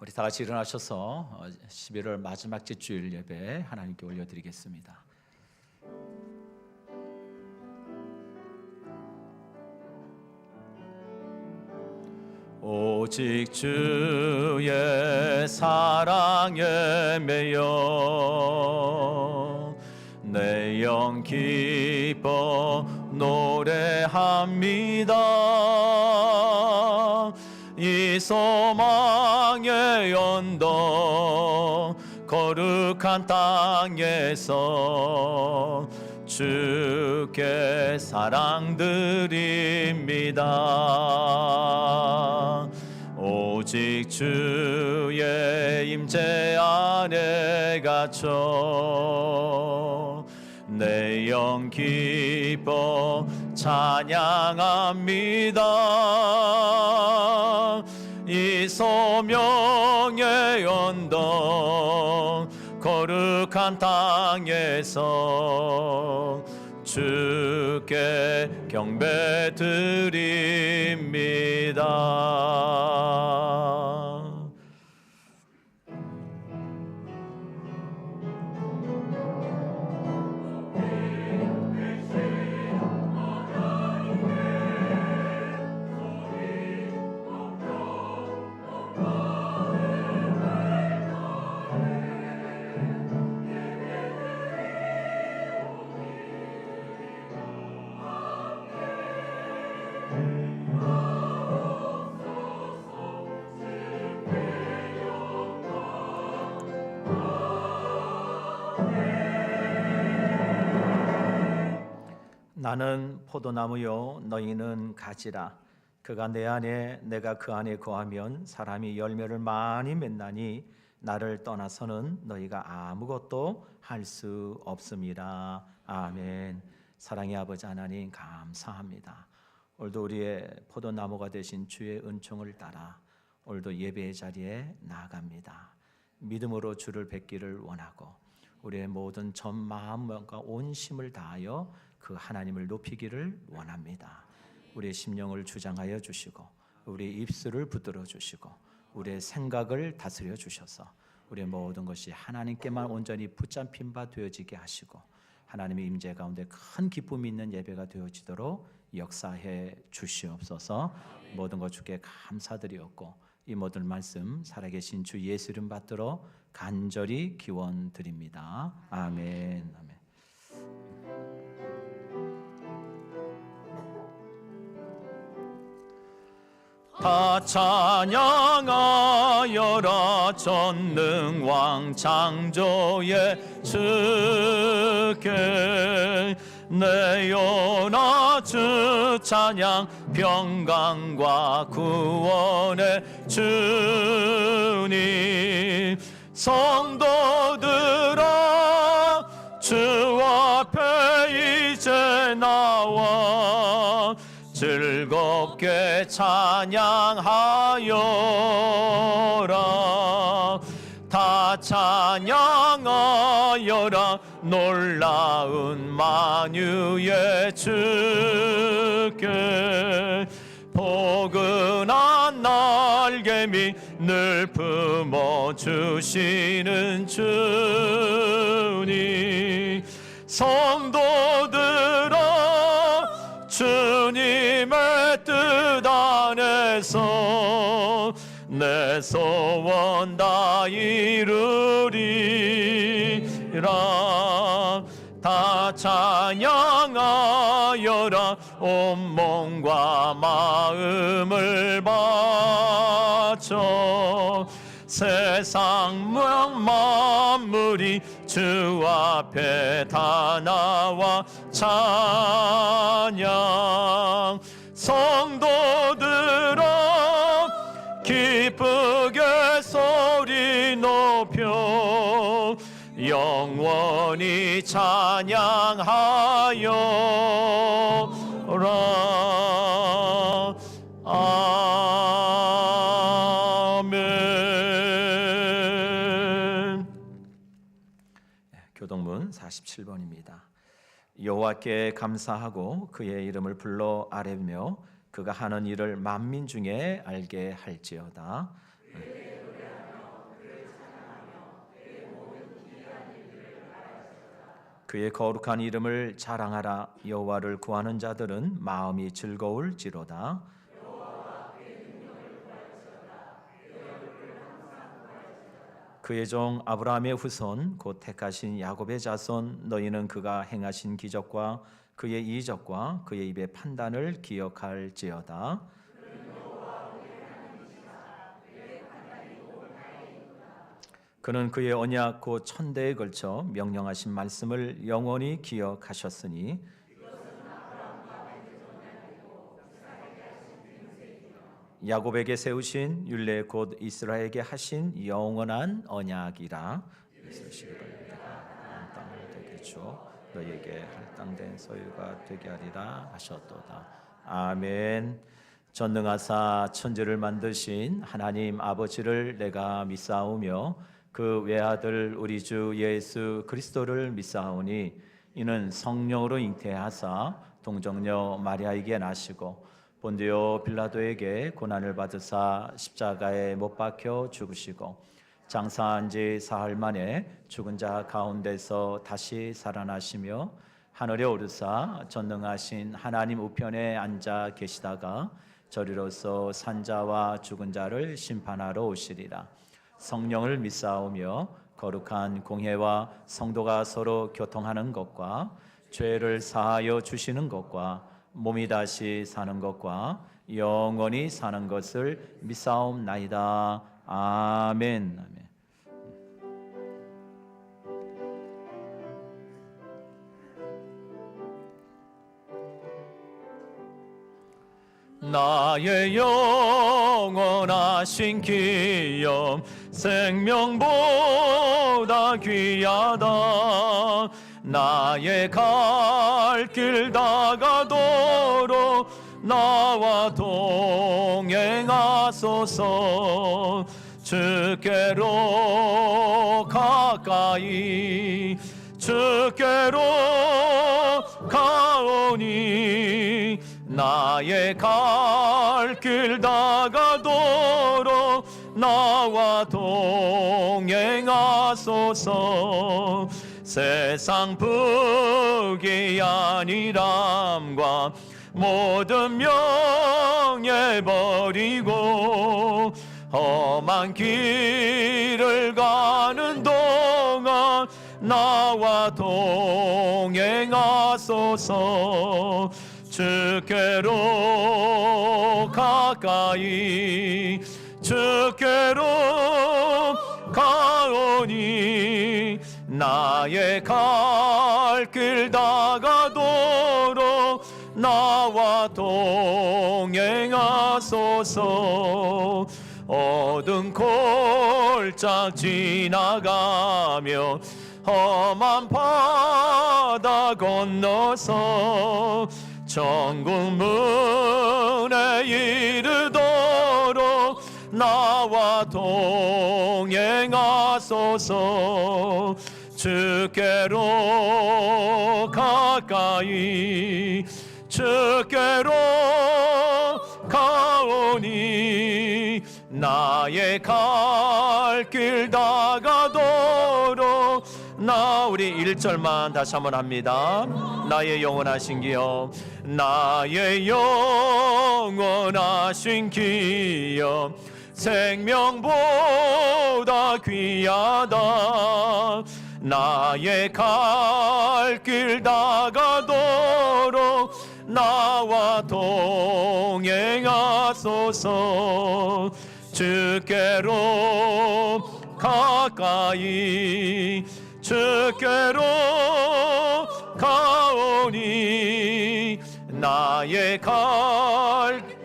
우리 다 같이 일어나셔서 11월 마지막 주일 예배 하나님께 올려드리겠습니다. 오직 주의 사랑에 매여 내 영 기뻐 노래합니다. 이 소망의 언덕 거룩한 땅에서 주께 사랑드립니다. 오직 주의 임재 안에 갇혀 내 영 기뻐 찬양합니다. 이 소명의 언덕 거룩한 땅에서 주께 경배 드립니다. 나는 포도나무요 너희는 가지라. 그가 내 안에 내가 그 안에 거하면 사람이 열매를 많이 맺나니 나를 떠나서는 너희가 아무것도 할 수 없습니다. 아멘. 사랑의 아버지 하나님 감사합니다. 오늘도 우리의 포도나무가 되신 주의 은총을 따라 오늘도 예배의 자리에 나아갑니다. 믿음으로 주를 뵙기를 원하고 우리의 모든 전 마음과 온 힘을 다하여 그 하나님을 높이기를 원합니다. 우리의 심령을 주장하여 주시고 우리의 입술을 붙들어 주시고 우리의 생각을 다스려 주셔서 우리의 모든 것이 하나님께만 온전히 붙잡힌 바 되어지게 하시고 하나님의 임재 가운데 큰 기쁨이 있는 예배가 되어지도록 역사해 주시옵소서. 모든 것 주께 감사드리옵고 이 모든 말씀 살아계신 주 예수 이름 받들어 간절히 기원드립니다. 아멘. 아멘. 다 찬양하여라 전능왕 창조의 주께 내 영혼아 주 찬양 평강과 구원의 주님 성도들아 주 앞에 이제 나와 즐겁게 찬양하여라. 다 찬양하여라. 놀라운 만유의 주께 포근한 날개미 늘 품어주시는 주님 성도들아 주님의 뜻 안에서 내 소원 다 이루리라. 다 찬양하여라. 온몸과 마음을 바쳐 세상 만물이 주 앞에 다 나와 찬양 성도들아 기쁘게 소리 높여 영원히 찬양하여라. 아멘. 교동문 47번입니다. 여호와께 감사하고 그의 이름을 불러 아뢰며 그가 하는 일을 만민 중에 알게 할지어다. 그의 거룩한 이름을 자랑하라. 여호와를 구하는 자들은 마음이 즐거울지로다. 그의 종 아브라함의 후손 곧 택하신 야곱의 자손, 너희는 그가 행하신 기적과 그의 이적과 그의 입의 판단을 기억할지어다. 그는 그의 언약 곧 천대에 걸쳐 명령하신 말씀을 영원히 기억하셨으니 야곱에게 세우신 율례 곧 이스라엘에게 하신 영원한 언약이라. 이스라엘을 내가 땅을 되게 주어 너희에게 할당된 소유가 되게 하리라 하셨도다. 아멘. 전능하사 천지를 만드신 하나님 아버지를 내가 믿사오며 그 외아들 우리 주 예수 그리스도를 믿사오니 이는 성령으로 잉태하사 동정녀 마리아에게 나시고 본디오 빌라도에게 고난을 받으사 십자가에 못 박혀 죽으시고 장사한 지 사흘 만에 죽은 자 가운데서 다시 살아나시며 하늘에 오르사 전능하신 하나님 우편에 앉아 계시다가 저리로서 산자와 죽은 자를 심판하러 오시리라. 성령을 믿사오며 거룩한 공회와 성도가 서로 교통하는 것과 죄를 사하여 주시는 것과 몸이 다시 사는 것과 영원히 사는 것을 믿사옵나이다. 아멘. 아멘. 나의 영원하신 기염 생명보다 귀하다. 나의 갈 길 다가도록 나와 동행하소서. 주께로 가까이 주께로 가오니 나의 갈 길 다가도록 나와 동행하소서. 세상 부귀한이람과 모든 명예 버리고 험한 길을 가는 동안 나와 동행하소서. 주께로 가까이 주께로 가오니 나의 갈 길 다가도록 나와 동행하소서. 어두운 골짝 지나가며 험한 바다 건너서 천국 문에 이르도록 나와 동행하소서. 주께로 가까이 주께로 가오니 나의 갈 길 다가도록 우리 1절만 다시 한번 합니다. 나의 영원하신 기업 나의 영원하신 기업 생명보다 귀하다. 나의 갈 길 다가도록 나와 동행하소서. 주께로 가까이 주께로 가오니 나의 갈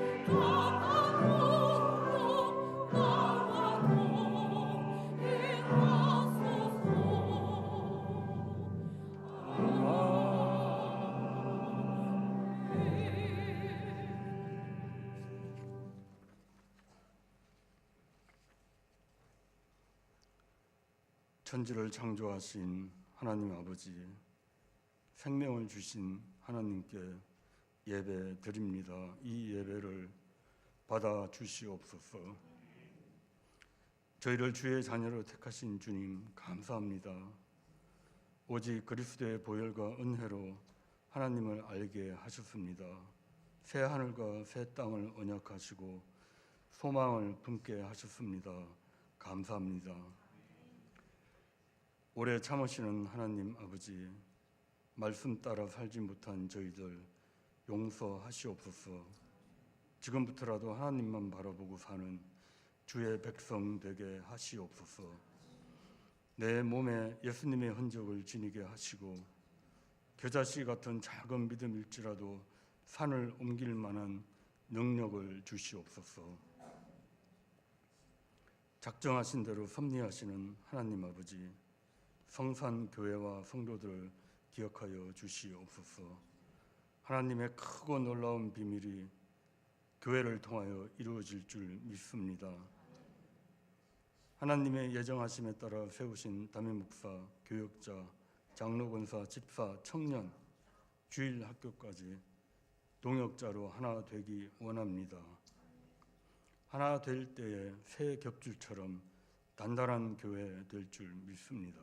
천지를 창조하신 하나님 아버지, 생명을 주신 하나님께 예배 드립니다. 이 예배를 받아 주시옵소서. 저희를 주의 자녀로 택하신 주님 감사합니다. 오직 그리스도의 보혈과 은혜로 하나님을 알게 하셨습니다. 새 하늘과 새 땅을 언약하시고 소망을 품게 하셨습니다. 감사합니다. 오래 참으시는 하나님 아버지, 말씀 따라 살지 못한 저희들 용서하시옵소서. 지금부터라도 하나님만 바라보고 사는 주의 백성 되게 하시옵소서. 내 몸에 예수님의 흔적을 지니게 하시고 겨자씨 같은 작은 믿음일지라도 산을 옮길 만한 능력을 주시옵소서. 작정하신 대로 섭리하시는 하나님 아버지, 성산교회와 성도들을 기억하여 주시옵소서. 하나님의 크고 놀라운 비밀이 교회를 통하여 이루어질 줄 믿습니다. 하나님의 예정하심에 따라 세우신 담임 목사, 교역자, 장로, 권사, 집사, 청년, 주일 학교까지 동역자로 하나 되기 원합니다. 하나 될 때에 새 겹줄처럼 단단한 교회 될 줄 믿습니다.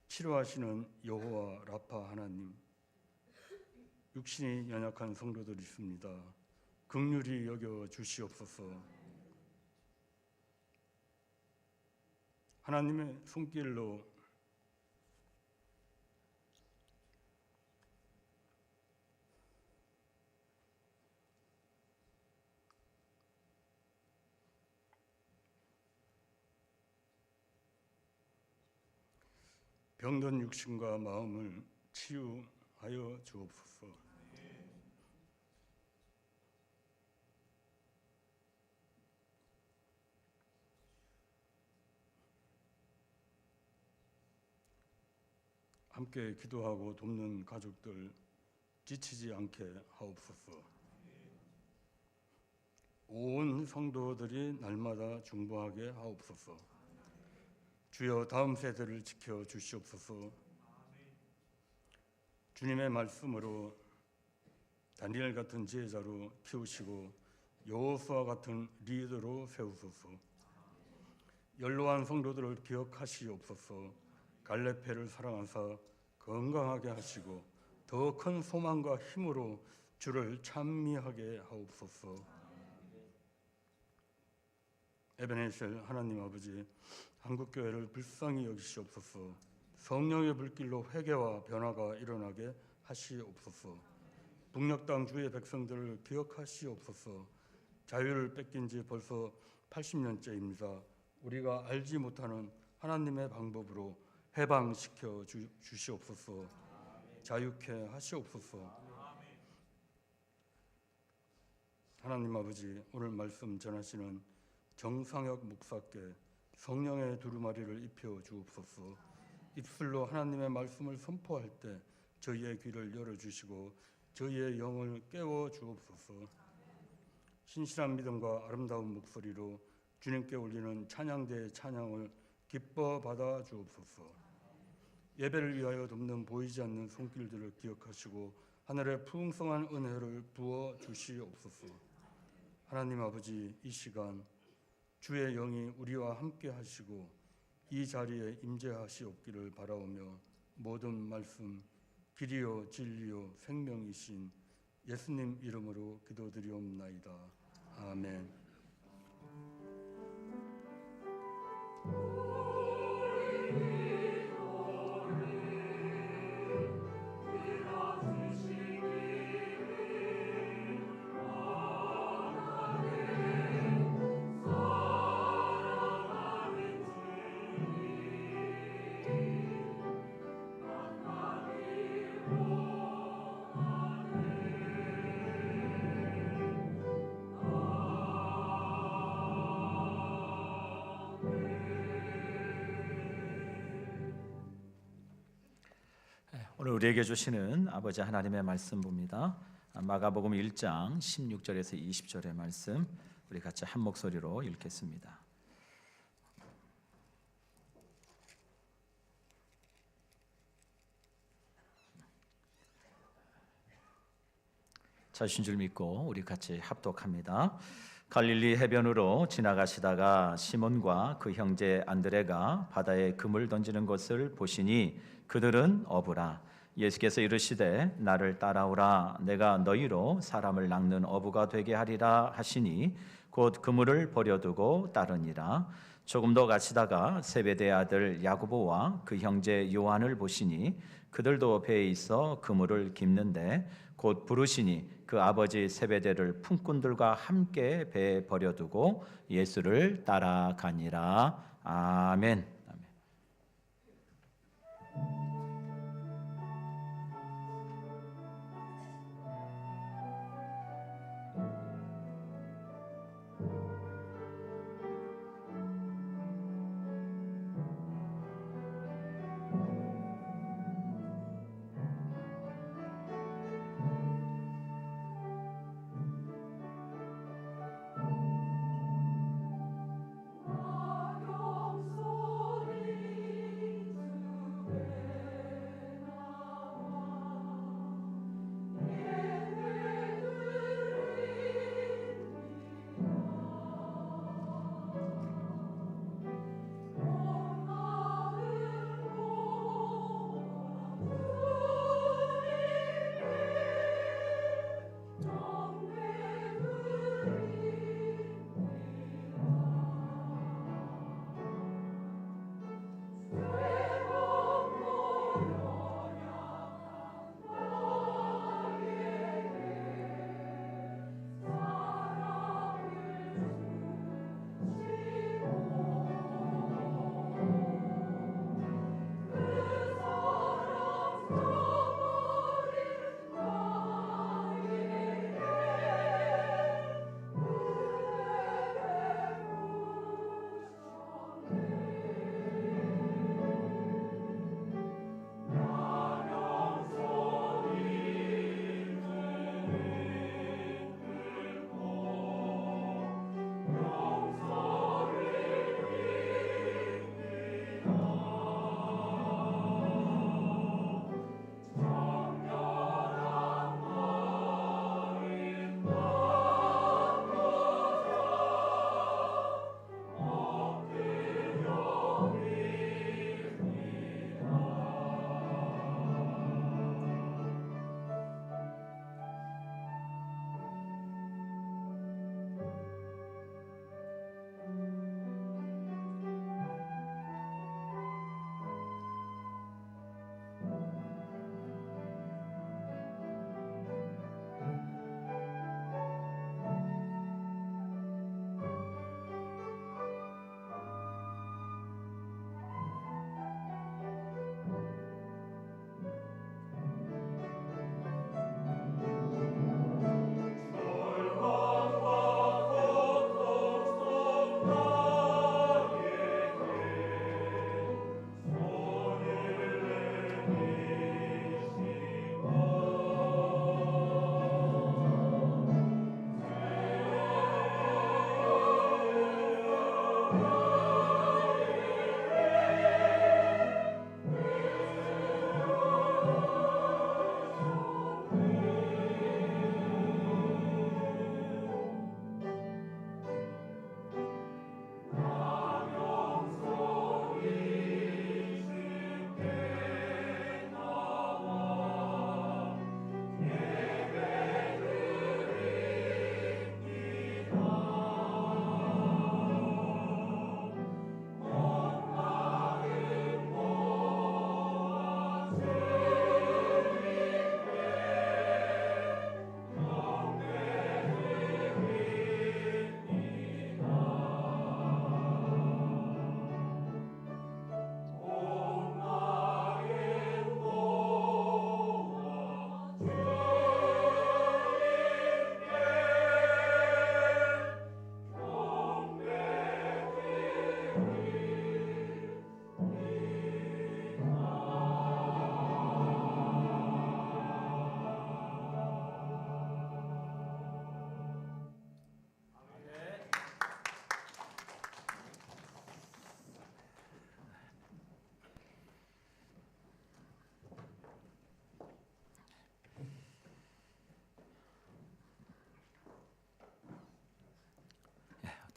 치료하시는 여호와 라파 하나님, 육신이 연약한 성도들 있습니다. 긍휼히 여겨 주시옵소서. 하나님의 손길로 병든 육신과 마음을 치유하여 주옵소서. 함께 기도하고 돕는 가족들 지치지 않게 하옵소서. 온 성도들이 날마다 중보하게 하옵소서. 주여, 다음 세대를 지켜 주시옵소서. 주님의 말씀으로 다니엘 같은 지혜자로 키우시고 여호수아 같은 리더로 세우소서. 연로한 성도들을 기억하시옵소서. 갈렙회를 사랑하사 건강하게 하시고 더 큰 소망과 힘으로 주를 찬미하게 하옵소서. 에베네셀 하나님 아버지, 한국교회를 불쌍히 여기시옵소서. 성령의 불길로 회개와 변화가 일어나게 하시옵소서. 북녘 땅 주의 백성들을 기억하시옵소서. 자유를 뺏긴 지 벌써 80년째입니다. 우리가 알지 못하는 하나님의 방법으로 해방시켜 주시옵소서. 자유케 하시옵소서. 하나님 아버지, 오늘 말씀 전하시는 정상혁 목사께 성령의 두루마리를 입혀 주옵소서. 입술로 하나님의 말씀을 선포할 때 저희의 귀를 열어주시고 저희의 영을 깨워 주옵소서. 신실한 믿음과 아름다운 목소리로 주님께 올리는 찬양대의 찬양을 기뻐 받아 주옵소서. 예배를 위하여 돕는 보이지 않는 손길들을 기억하시고 하늘의 풍성한 은혜를 부어 주시옵소서. 하나님 아버지, 이 시간 주의 영이 우리와 함께 하시고 이 자리에 임재하시옵기를 바라오며 모든 말씀 길이요 진리요 생명이신 예수님 이름으로 기도드리옵나이다. 아멘. 오늘 우리에게 주시는 아버지 하나님의 말씀 봅니다. 마가복음 1장 16절에서 20절의 말씀 우리 같이 한 목소리로 읽겠습니다. 자신 줄 믿고 우리 같이 합독합니다. 갈릴리 해변으로 지나가시다가 시몬과 그 형제 안드레가 바다에 금을 던지는 것을 보시니 그들은 어부라. 예수께서 이르시되 나를 따라오라. 내가 너희로 사람을 낚는 어부가 되게 하리라 하시니 곧 그물을 버려두고 따르니라. 조금 더 가시다가 세베대 아들 야고보와 그 형제 요한을 보시니 그들도 배에 있어 그물을 깁는데 곧 부르시니 그 아버지 세베대를 품꾼들과 함께 배에 버려두고 예수를 따라가니라. 아멘. 아멘.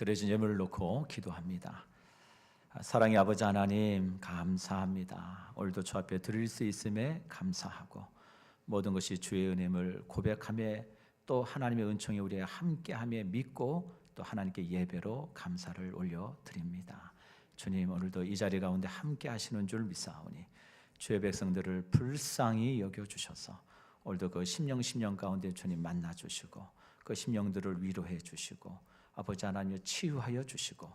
드려진 예물을 놓고 기도합니다. 사랑의 아버지 하나님 감사합니다. 오늘도 주 앞에 드릴 수 있음에 감사하고 모든 것이 주의 은혜임을 고백하며 또 하나님의 은총이 우리와 함께하며 믿고 또 하나님께 예배로 감사를 올려드립니다. 주님 오늘도 이 자리 가운데 함께 하시는 줄 믿사오니 주의 백성들을 불쌍히 여겨주셔서 오늘도 그 심령 가운데 주님 만나주시고 그 심령들을 위로해 주시고 아버지 하나님 치유하여 주시고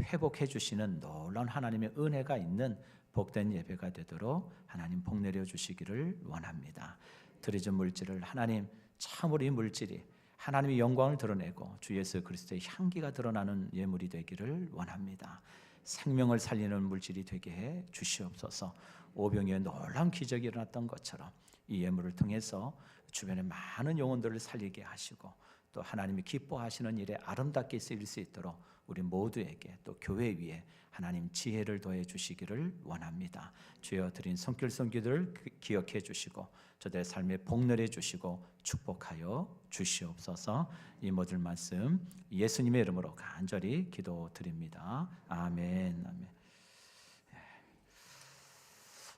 회복해 주시는 놀라운 하나님의 은혜가 있는 복된 예배가 되도록 하나님 복 내려 주시기를 원합니다. 드려진 물질을 하나님 참으로 이 물질이 하나님의 영광을 드러내고 주 예수 그리스도의 향기가 드러나는 예물이 되기를 원합니다. 생명을 살리는 물질이 되게 해 주시옵소서. 오병이의 놀라운 기적이 일어났던 것처럼 이 예물을 통해서 주변의 많은 영혼들을 살리게 하시고 또 하나님이 기뻐하시는 일에 아름답게 쓰일 수 있도록 우리 모두에게 또 교회 위에 하나님 지혜를 더해 주시기를 원합니다. 주여 드린 손길 손기들을 기억해 주시고 저들의 삶에 복 내려 주시고 축복하여 주시옵소서. 이 모든 말씀 예수님의 이름으로 간절히 기도드립니다. 아멘. 아멘.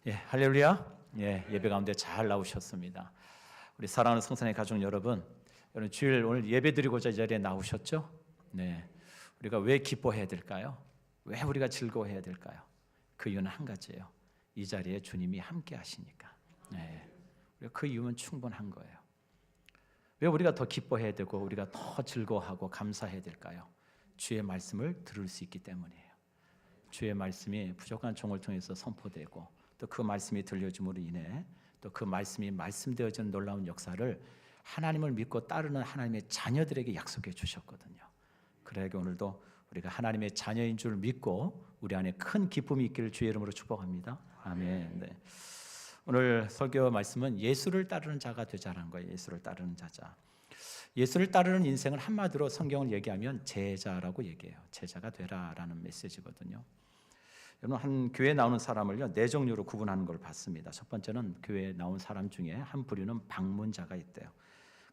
예, 할렐루야. 예, 예배 가운데 잘 나오셨습니다. 우리 사랑하는 성산의 가족 여러분, 주일 오늘 예배 드리고자 이 자리에 나오셨죠? 네. 우리가 왜 기뻐해야 될까요? 왜 우리가 즐거워해야 될까요? 그 이유는 한 가지예요. 이 자리에 주님이 함께 하시니까. 네. 그 이유는 충분한 거예요. 왜 우리가 더 기뻐해야 되고 우리가 더 즐거워하고 감사해야 될까요? 주의 말씀을 들을 수 있기 때문이에요. 주의 말씀이 부족한 종을 통해서 선포되고 또 그 말씀이 들려줌으로 인해 또 그 말씀이 말씀되어지는 놀라운 역사를 하나님을 믿고 따르는 하나님의 자녀들에게 약속해 주셨거든요. 그러기 오늘도 우리가 하나님의 자녀인 줄 믿고 우리 안에 큰 기쁨이 있기를 주의 이름으로 축복합니다. 아멘. 네. 오늘 설교 말씀은 예수를 따르는 자가 되자라는 거예요. 예수를 따르는 자자. 예수를 따르는 인생을 한마디로 성경을 얘기하면 제자라고 얘기해요. 제자가 되라라는 메시지거든요. 여러분 한 교회에 나오는 사람을요 네 종류로 구분하는 걸 봤습니다. 첫 번째는 교회에 나온 사람 중에 한 부류는 방문자가 있대요.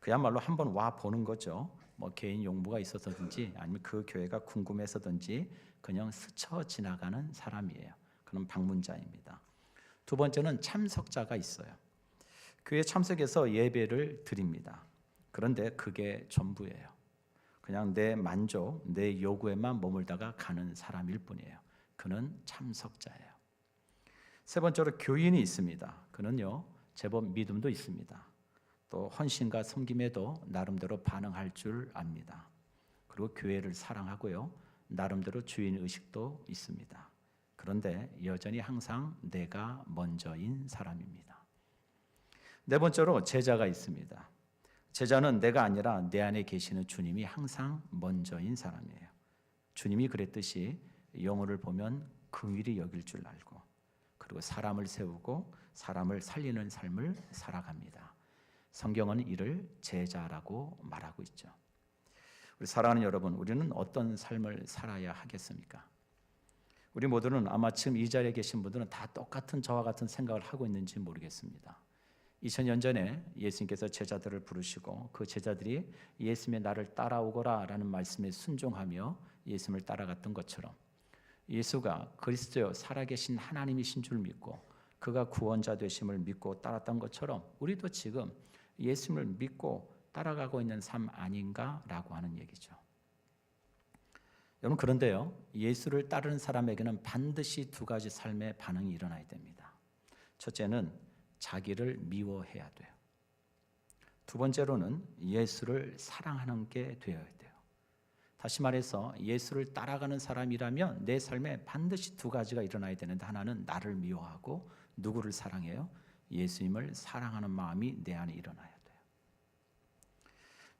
그야말로 한번 와 보는 거죠. 뭐 개인 용무가 있어서든지 아니면 그 교회가 궁금해서든지 그냥 스쳐 지나가는 사람이에요. 그런 방문자입니다. 두 번째는 참석자가 있어요. 교회 참석해서 예배를 드립니다. 그런데 그게 전부예요. 그냥 내 만족, 내 요구에만 머물다가 가는 사람일 뿐이에요. 그는 참석자예요. 세 번째로 교인이 있습니다. 그는요 제법 믿음도 있습니다. 또 헌신과 섬김에도 나름대로 반응할 줄 압니다. 그리고 교회를 사랑하고요 나름대로 주인 의식도 있습니다. 그런데 여전히 항상 내가 먼저인 사람입니다. 네 번째로 제자가 있습니다. 제자는 내가 아니라 내 안에 계시는 주님이 항상 먼저인 사람이에요. 주님이 그랬듯이 영혼을 보면 긍휼히 여길 줄 알고 그리고 사람을 세우고 사람을 살리는 삶을 살아갑니다. 성경은 이를 제자라고 말하고 있죠. 우리 사랑하는 여러분, 우리는 어떤 삶을 살아야 하겠습니까? 우리 모두는 아마 지금 이 자리에 계신 분들은 다 똑같은 저와 같은 생각을 하고 있는지 모르겠습니다. 2000년 전에 예수님께서 제자들을 부르시고 그 제자들이 예수님의 나를 따라오거라 라는 말씀에 순종하며 예수님을 따라갔던 것처럼 예수가 그리스도여 살아계신 하나님이신 줄 믿고 그가 구원자 되심을 믿고 따랐던 것처럼 우리도 지금 예수님을 믿고 따라가고 있는 삶 아닌가라고 하는 얘기죠. 여러분 그런데요 예수를 따르는 사람에게는 반드시 두 가지 삶의 반응이 일어나야 됩니다. 첫째는 자기를 미워해야 돼요. 두 번째로는 예수를 사랑하는 게 되어야 돼요. 다시 말해서 예수를 따라가는 사람이라면 내 삶에 반드시 두 가지가 일어나야 되는데 하나는 나를 미워하고 누구를 사랑해요? 예수님을 사랑하는 마음이 내 안에 일어나야 돼요.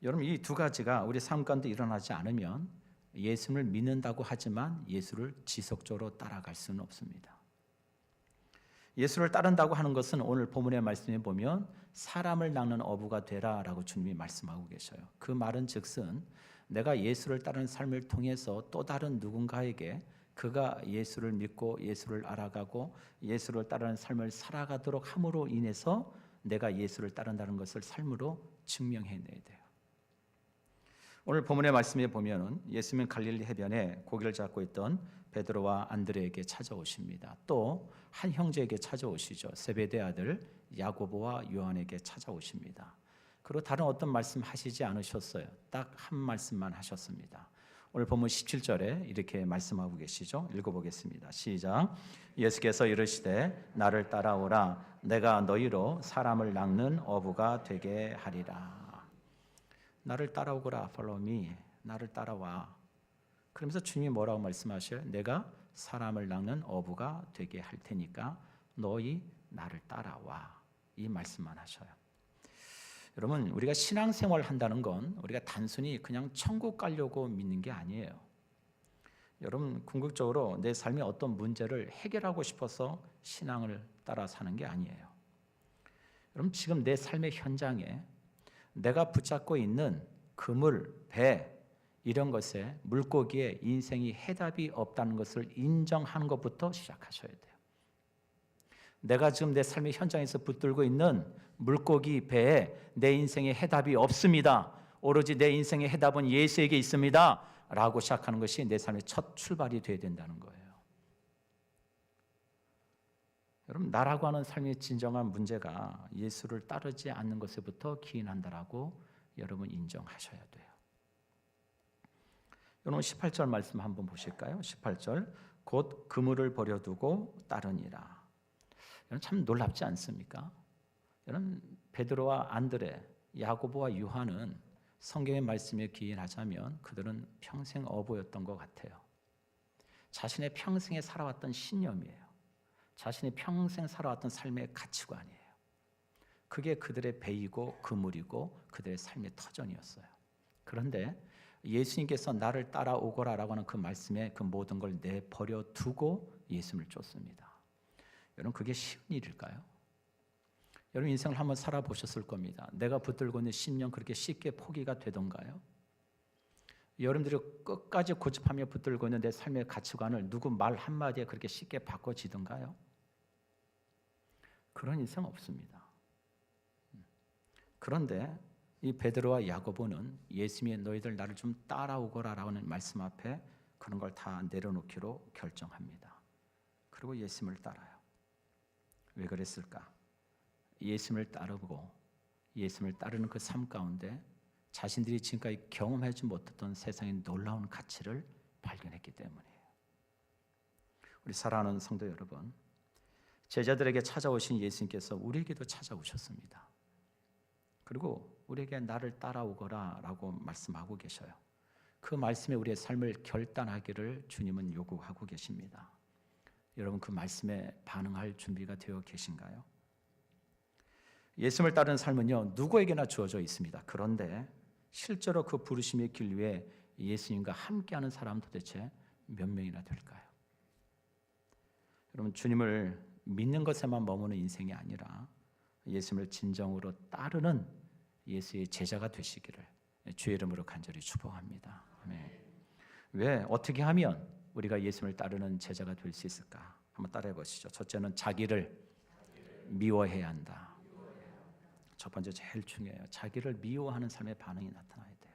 여러분 이 두 가지가 우리 삶 가운데 일어나지 않으면 예수님을 믿는다고 하지만 예수를 지속적으로 따라갈 수는 없습니다. 예수를 따른다고 하는 것은 오늘 본문의 말씀에 보면 사람을 낚는 어부가 되라라고 주님이 말씀하고 계셔요. 그 말은 즉슨 내가 예수를 따르는 삶을 통해서 또 다른 누군가에게 그가 예수를 믿고 예수를 알아가고 예수를 따르는 삶을 살아가도록 함으로 인해서 내가 예수를 따른다는 것을 삶으로 증명해내야 돼요. 오늘 본문의 말씀에 보면은 예수님은 갈릴리 해변에 고기를 잡고 있던 베드로와 안드레에게 찾아오십니다. 또 한 형제에게 찾아오시죠. 세베대 아들 야고보와 요한에게 찾아오십니다. 그리고 다른 어떤 말씀 하시지 않으셨어요. 딱 한 말씀만 하셨습니다. 오늘 본문 17절에 이렇게 말씀하고 계시죠. 읽어보겠습니다. 시작. 예수께서 이르시되 나를 따라오라. 내가 너희로 사람을 낚는 어부가 되게 하리라. 나를 따라오거라. Follow me. 나를 따라와. 그러면서 주님이 뭐라고 말씀하셔요? 내가 사람을 낚는 어부가 되게 할 테니까 너희 나를 따라와. 이 말씀만 하셔요. 여러분, 우리가 신앙생활을 한다는 건 우리가 단순히 그냥 천국 가려고 믿는 게 아니에요. 여러분, 궁극적으로 내 삶의 어떤 문제를 해결하고 싶어서 신앙을 따라 사는 게 아니에요. 여러분, 지금 내 삶의 현장에 내가 붙잡고 있는 그물, 배 이런 것에 물고기에 인생이 해답이 없다는 것을 인정하는 것부터 시작하셔야 돼요. 내가 지금 내 삶의 현장에서 붙들고 있는 물고기 배에 내 인생의 해답이 없습니다. 오로지 내 인생의 해답은 예수에게 있습니다. 라고 시작하는 것이 내 삶의 첫 출발이 되어야 된다는 거예요. 여러분, 나라고 하는 삶의 진정한 문제가 예수를 따르지 않는 것에부터 기인한다라고 여러분 인정하셔야 돼요. 여러분 18절 말씀 한번 보실까요? 18절 곧 그물을 버려두고 따르니라. 여러분 참 놀랍지 않습니까? 여러분 베드로와 안드레, 야고보와 요한은 성경의 말씀에 기인하자면 그들은 평생 어부였던 것 같아요. 자신의 평생에 살아왔던 신념이에요. 자신이 평생 살아왔던 삶의 가치관이에요. 그게 그들의 배이고 그물이고 그들의 삶의 터전이었어요. 그런데 예수님께서 나를 따라오거라라고 하는 그 말씀에 그 모든 걸 내버려 두고 예수님을 쫓습니다. 여러분 그게 쉬운 일일까요? 여러분 인생을 한번 살아보셨을 겁니다. 내가 붙들고 있는 신념 그렇게 쉽게 포기가 되던가요? 여러분들이 끝까지 고집하며 붙들고 있는 내 삶의 가치관을 누구 말 한마디에 그렇게 쉽게 바꿔지던가요? 그런 인생 없습니다. 그런데 이 베드로와 야고보는 예수님이 너희들 나를 좀 따라오거라라는 말씀 앞에 그런 걸 다 내려놓기로 결정합니다. 그리고 예수님을 따라요. 왜 그랬을까? 예수님을 따르고 예수님을 따르는 그 삶 가운데 자신들이 지금까지 경험하지 못했던 세상의 놀라운 가치를 발견했기 때문이에요. 우리 사랑하는 성도 여러분, 제자들에게 찾아오신 예수님께서 우리에게도 찾아오셨습니다. 그리고 우리에게 나를 따라오거라 라고 말씀하고 계셔요. 그 말씀에 우리의 삶을 결단하기를 주님은 요구하고 계십니다. 여러분 그 말씀에 반응할 준비가 되어 계신가요? 예수님을 따르는 삶은요 누구에게나 주어져 있습니다. 그런데 실제로 그 부르심의 길 위에 예수님과 함께하는 사람은 도대체 몇 명이나 될까요? 여러분 주님을 믿는 것에만 머무는 인생이 아니라 예수님을 진정으로 따르는 예수의 제자가 되시기를 주의 이름으로 간절히 축복합니다. 아멘. 왜 어떻게 하면 우리가 예수님을 따르는 제자가 될 수 있을까? 한번 따라해 보시죠. 첫째는 자기를 미워해야 한다. 첫 번째 제일 중요해요. 자기를 미워하는 삶의 반응이 나타나야 돼요.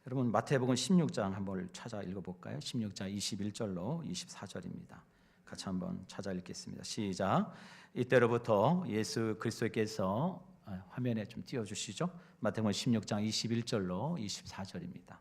여러분 마태복음 16장 한번 찾아 읽어볼까요? 16장 21절로 24절입니다. 같이 한번 찾아 읽겠습니다. 시작. 이때로부터 예수 그리스도께서 화면에 좀 띄워주시죠. 마태복음 16장 21절로 24절입니다.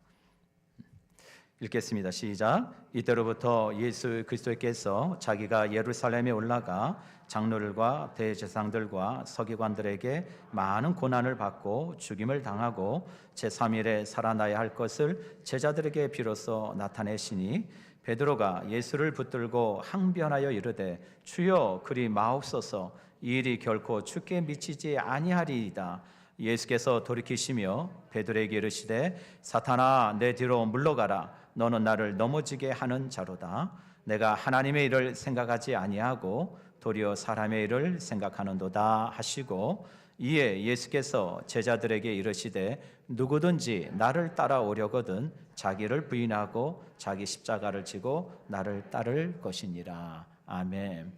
읽겠습니다. 시작. 이때로부터 예수 그리스도께서 자기가 예루살렘에 올라가 장로들과 대제사장들과 서기관들에게 많은 고난을 받고 죽임을 당하고 제3일에 살아나야 할 것을 제자들에게 비로소 나타내시니 베드로가 예수를 붙들고 항변하여 이르되 주여 그리 마옵소서 이 일이 결코 주께 미치지 아니하리이다. 예수께서 돌이키시며 베드로에게 이르시되 사탄아 내 뒤로 물러가라. 너는 나를 넘어지게 하는 자로다. 내가 하나님의 일을 생각하지 아니하고 도리어 사람의 일을 생각하는도다 하시고 이에 예수께서 제자들에게 이르시되 누구든지 나를 따라오려거든 자기를 부인하고 자기 십자가를 지고 나를 따를 것이니라. 아멘.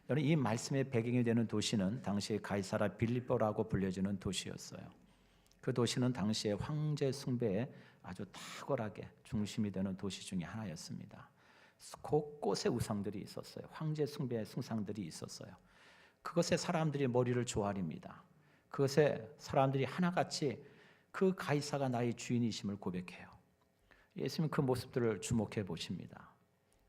여러분 이 말씀의 배경이 되는 도시는 당시 가이사라 빌립보라고 불려지는 도시였어요. 그 도시는 당시의 황제 숭배의 아주 탁월하게 중심이 되는 도시 중에 하나였습니다. 곳곳에 우상들이 있었어요. 황제 숭배의 숭상들이 있었어요. 그것에 사람들이 머리를 조아립니다. 그것에 사람들이 하나같이 그 가이사가 나의 주인이심을 고백해요. 예수님은 그 모습들을 주목해 보십니다.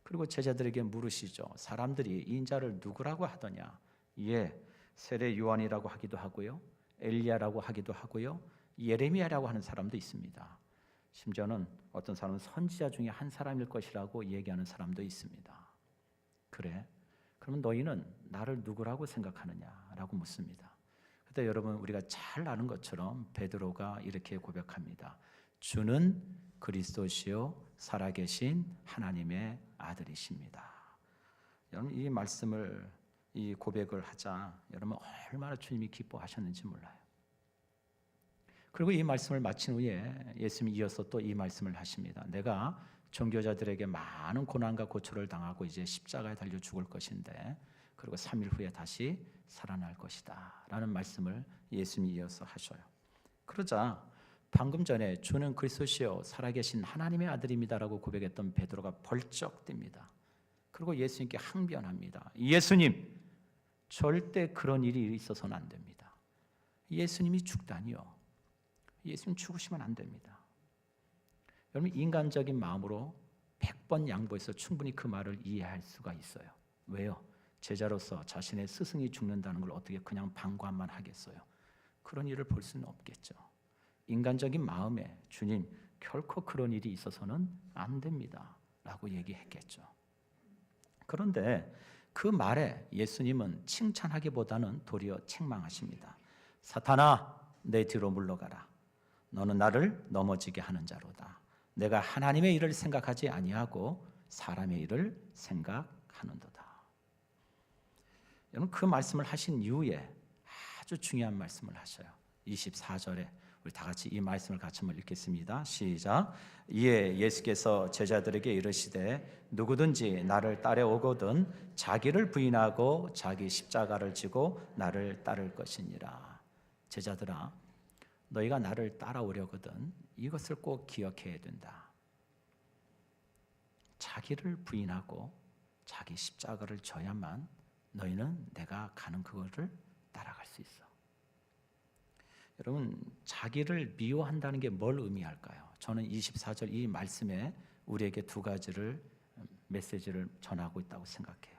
그리고 제자들에게 물으시죠. 사람들이 이 인자를 누구라고 하더냐? 예, 세례 요한이라고 하기도 하고요, 엘리야라고 하기도 하고요, 예레미야라고 하는 사람도 있습니다. 심지어는 어떤 사람은 선지자 중에 한 사람일 것이라고 얘기하는 사람도 있습니다. 그래? 그러면 너희는 나를 누구라고 생각하느냐라고 묻습니다. 그때 여러분 우리가 잘 아는 것처럼 베드로가 이렇게 고백합니다. 주는 그리스도시요 살아계신 하나님의 아들이십니다. 여러분 이 말씀을 이 고백을 하자 여러분 얼마나 주님이 기뻐하셨는지 몰라요. 그리고 이 말씀을 마친 후에 예수님이 이어서 또 이 말씀을 하십니다. 내가 종교자들에게 많은 고난과 고초를 당하고 이제 십자가에 달려 죽을 것인데 그리고 3일 후에 다시 살아날 것이다 라는 말씀을 예수님이 이어서 하셔요. 그러자 방금 전에 주는 그리스도시요 살아계신 하나님의 아들입니다라고 고백했던 베드로가 벌쩍 뜹니다. 그리고 예수님께 항변합니다. 예수님, 절대 그런 일이 있어서는 안 됩니다. 예수님이 죽다니요. 예수님 죽으시면 안 됩니다. 여러분 인간적인 마음으로 100번 양보해서 충분히 그 말을 이해할 수가 있어요. 왜요? 제자로서 자신의 스승이 죽는다는 걸 어떻게 그냥 방관만 하겠어요? 그런 일을 볼 수는 없겠죠. 인간적인 마음에 주님 결코 그런 일이 있어서는 안 됩니다 라고 얘기했겠죠. 그런데 그 말에 예수님은 칭찬하기보다는 도리어 책망하십니다. 사탄아 내 뒤로 물러가라. 너는 나를 넘어지게 하는 자로다. 내가 하나님의 일을 생각하지 아니하고 사람의 일을 생각하는도다. 여러분 그 말씀을 하신 이후에 아주 중요한 말씀을 하셔요. 24절에 우리 다 같이 이 말씀을 같이 한번 읽겠습니다. 시작. 이에 예수께서 제자들에게 이르시되 누구든지 나를 따라오거든 자기를 부인하고 자기 십자가를 지고 나를 따를 것이니라. 제자들아 너희가 나를 따라오려거든 이것을 꼭 기억해야 된다. 자기를 부인하고 자기 십자가를 져야만 너희는 내가 가는 그거를 따라갈 수 있어. 여러분 자기를 미워한다는 게 뭘 의미할까요? 저는 24절 이 말씀에 우리에게 두 가지를 메시지를 전하고 있다고 생각해요.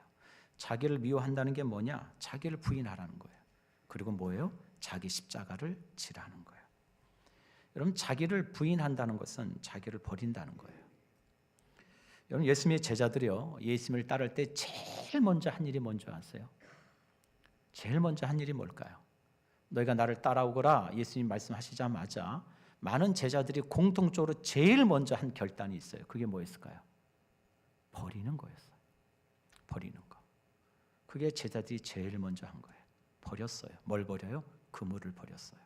자기를 미워한다는 게 뭐냐? 자기를 부인하라는 거예요. 그리고 뭐예요? 자기 십자가를 지라는 거예요. 여러분 자기를 부인한다는 것은 자기를 버린다는 거예요. 여러분 예수님의 제자들이요 예수님을 따를 때 제일 먼저 한 일이 뭔지 아세요? 제일 먼저 한 일이 뭘까요? 너희가 나를 따라오거라 예수님 말씀하시자마자 많은 제자들이 공통적으로 제일 먼저 한 결단이 있어요. 그게 뭐였을까요? 버리는 거였어요. 버리는 거. 그게 제자들이 제일 먼저 한 거예요. 버렸어요. 뭘 버려요? 그물을 버렸어요.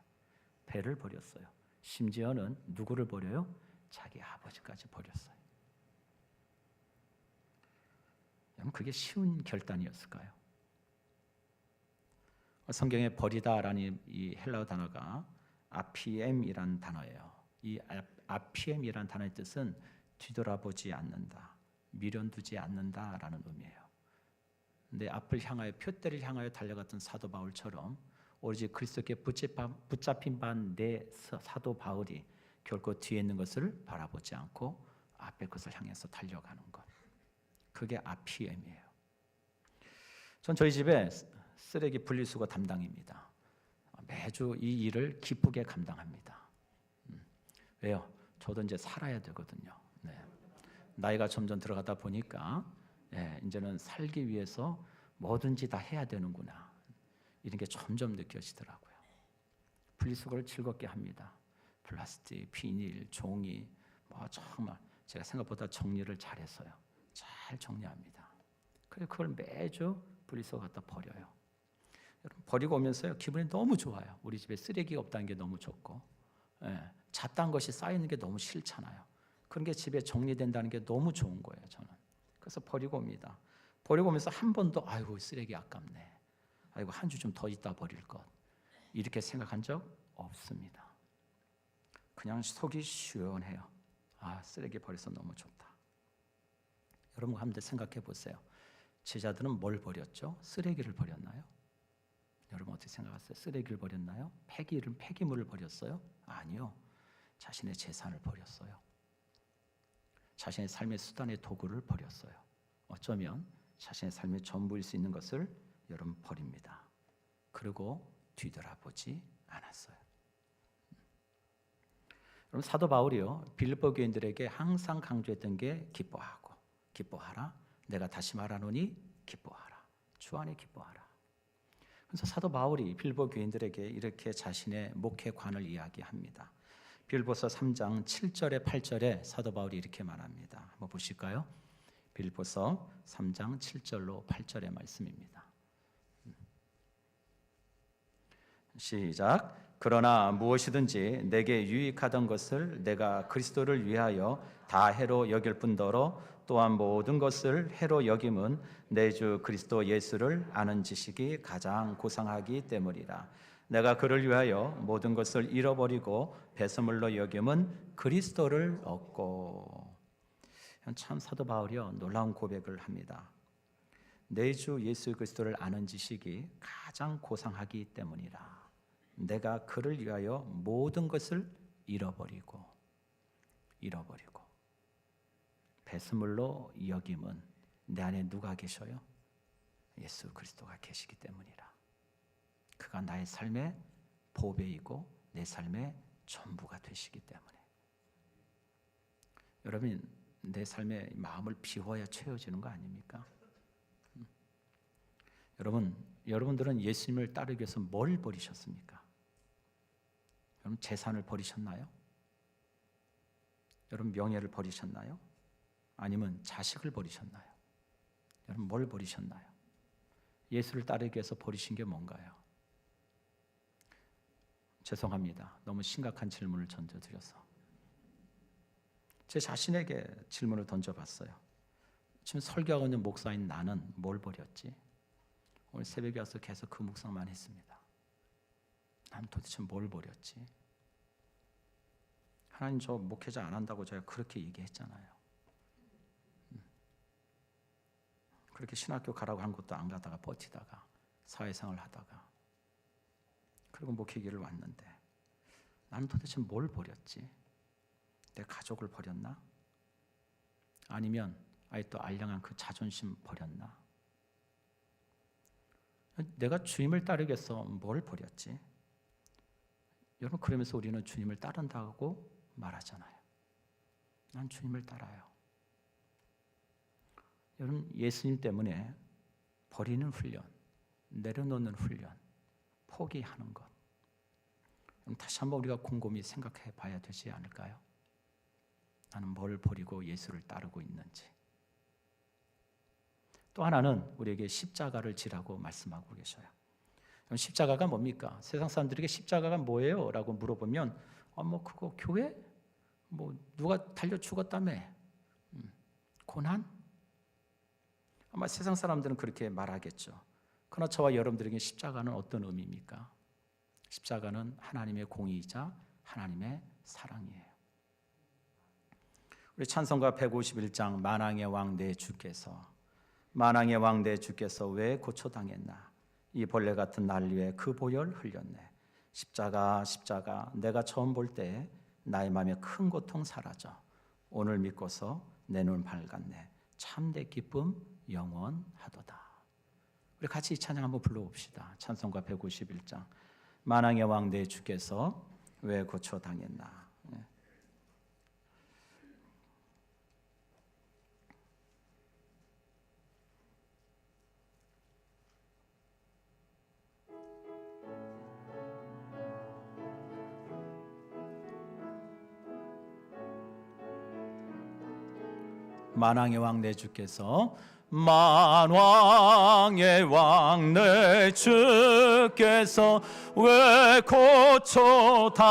배를 버렸어요. 심지어는 누구를 버려요? 자기 아버지까지 버렸어요. 여러분 그게 쉬운 결단이었을까요? 성경에 버리다라는 이 헬라어 단어가 아피엠이라는 단어예요. 이 아피엠이라는 단어의 뜻은 뒤돌아보지 않는다, 미련두지 않는다라는 의미예요. 근데 앞을 향하여 표대를 향하여 달려갔던 사도 바울처럼 오로지 그리스도께 붙잡힌 반 내 사도 바울이 결코 뒤에 있는 것을 바라보지 않고 앞에 것을 향해서 달려가는 것. 그게 아피엠이에요. 전 저희 집에 쓰레기 분리수거 담당입니다. 매주 이 일을 기쁘게 감당합니다. 왜요? 저도 이제 살아야 되거든요. 네. 나이가 점점 들어가다 보니까 이제는 살기 위해서 뭐든지 다 해야 되는구나. 이런 게 점점 느껴지더라고요. 분리수거를 즐겁게 합니다. 플라스틱, 비닐, 종이 정말 제가 생각보다 정리를 잘했어요. 잘 정리합니다. 그래서 그걸 매주 분리수거 갖다 버려요. 여러분 버리고 오면서요 기분이 너무 좋아요. 우리 집에 쓰레기가 없다는 게 너무 좋고 잡다한 것이 쌓이는 게 너무 싫잖아요. 그런 게 집에 정리된다는 게 너무 좋은 거예요. 저는 그래서 버리고 옵니다. 버리고 오면서 한 번도 아이고 쓰레기 아깝네, 아이고 한 주 좀 더 있다 버릴 것, 이렇게 생각한 적 없습니다. 그냥 속이 시원해요. 쓰레기 버려서 너무 좋다. 여러분 한번 생각해 보세요. 제자들은 뭘 버렸죠? 쓰레기를 버렸나요? 여러분 어떻게 생각하세요? 쓰레기를 버렸나요? 폐기물을 버렸어요? 아니요. 자신의 재산을 버렸어요. 자신의 삶의 수단의 도구를 버렸어요. 어쩌면 자신의 삶의 전부일 수 있는 것을 여러분 버립니다. 그리고 뒤돌아보지 않았어요. 그럼 사도 바울이요, 빌립보 교인들에게 항상 강조했던 게 기뻐하라. 내가 다시 말하노니 기뻐하라. 주 안에 기뻐하라. 그래서 사도 바울이 빌립보 교인들에게 이렇게 자신의 목회관을 이야기합니다. 빌립보서 3장 7절에 8절에 사도 바울이 이렇게 말합니다. 한번 보실까요? 빌립보서 3장 7절로 8절의 말씀입니다. 시작. 그러나 무엇이든지 내게 유익하던 것을 내가 그리스도를 위하여 다 해로 여길 뿐더러 또한 모든 것을 해로 여김은 내 주 그리스도 예수를 아는 지식이 가장 고상하기 때문이라. 내가 그를 위하여 모든 것을 잃어버리고 배설물로 여김은 그리스도를 얻고. 참 사도 바울이요, 놀라운 고백을 합니다. 내 주 예수 그리스도를 아는 지식이 가장 고상하기 때문이라. 내가 그를 위하여 모든 것을 잃어버리고 배설물로 여김은 내 안에 누가 계셔요? 예수 그리스도가 계시기 때문이라. 그가 나의 삶의 보배이고 내 삶의 전부가 되시기 때문에. 여러분, 내 삶의 마음을 비워야 채워지는 거 아닙니까? 여러분들은 예수님을 따르기 위해서 뭘 버리셨습니까? 여러분 재산을 버리셨나요? 여러분 명예를 버리셨나요? 아니면 자식을 버리셨나요? 여러분 뭘 버리셨나요? 예수를 따르기 위해서 버리신 게 뭔가요? 죄송합니다. 너무 심각한 질문을 던져드려서. 제 자신에게 질문을 던져봤어요. 지금 설교하고 있는 목사인 나는 뭘 버렸지? 오늘 새벽에 와서 계속 그 묵상만 했습니다. 난 도대체 뭘 버렸지? 하나님 저 목회자 안 한다고 제가 그렇게 얘기했잖아요. 그렇게 신학교 가라고 한 것도 안 가다가 버티다가 사회생활을 하다가 그리고 목회기를 왔는데 나는 도대체 뭘 버렸지? 내 가족을 버렸나? 아니면 아예 또 알량한 그 자존심 버렸나? 내가 주님을 따르기 위해서 뭘 버렸지? 여러분 그러면서 우리는 주님을 따른다고 말하잖아요. 난 주님을 따라요. 여러분 예수님 때문에 버리는 훈련, 내려놓는 훈련, 포기하는 것. 다시 한번 우리가 곰곰이 생각해 봐야 되지 않을까요? 나는 뭘 버리고 예수를 따르고 있는지. 또 하나는 우리에게 십자가를 지라고 말씀하고 계셔요. 십자가가 뭡니까? 세상 사람들에게 십자가가 뭐예요? 라고 물어보면 그거 교회? 누가 달려 죽었다며? 고난? 아마 세상 사람들은 그렇게 말하겠죠. 그러나 저와 여러분들에게 십자가는 어떤 의미입니까? 십자가는 하나님의 공의이자 하나님의 사랑이에요. 우리 찬송가 151장 만왕의 왕 내 주께서 왜 고초당했나? 이 벌레 같은 난리에 그 보혈 흘렸네. 십자가 내가 처음 볼 때 나의 마음에 큰 고통 사라져. 오늘 믿고서 내 눈 밝았네. 참내 기쁨 영원하도다. 우리 같이 이 찬양 한번 불러봅시다. 찬송가 151장 만왕의 왕 내 주께서 왜 고초당했나. 만왕의 왕 내 주께서 만왕의 왕 내 주께서 왜 고초당했나.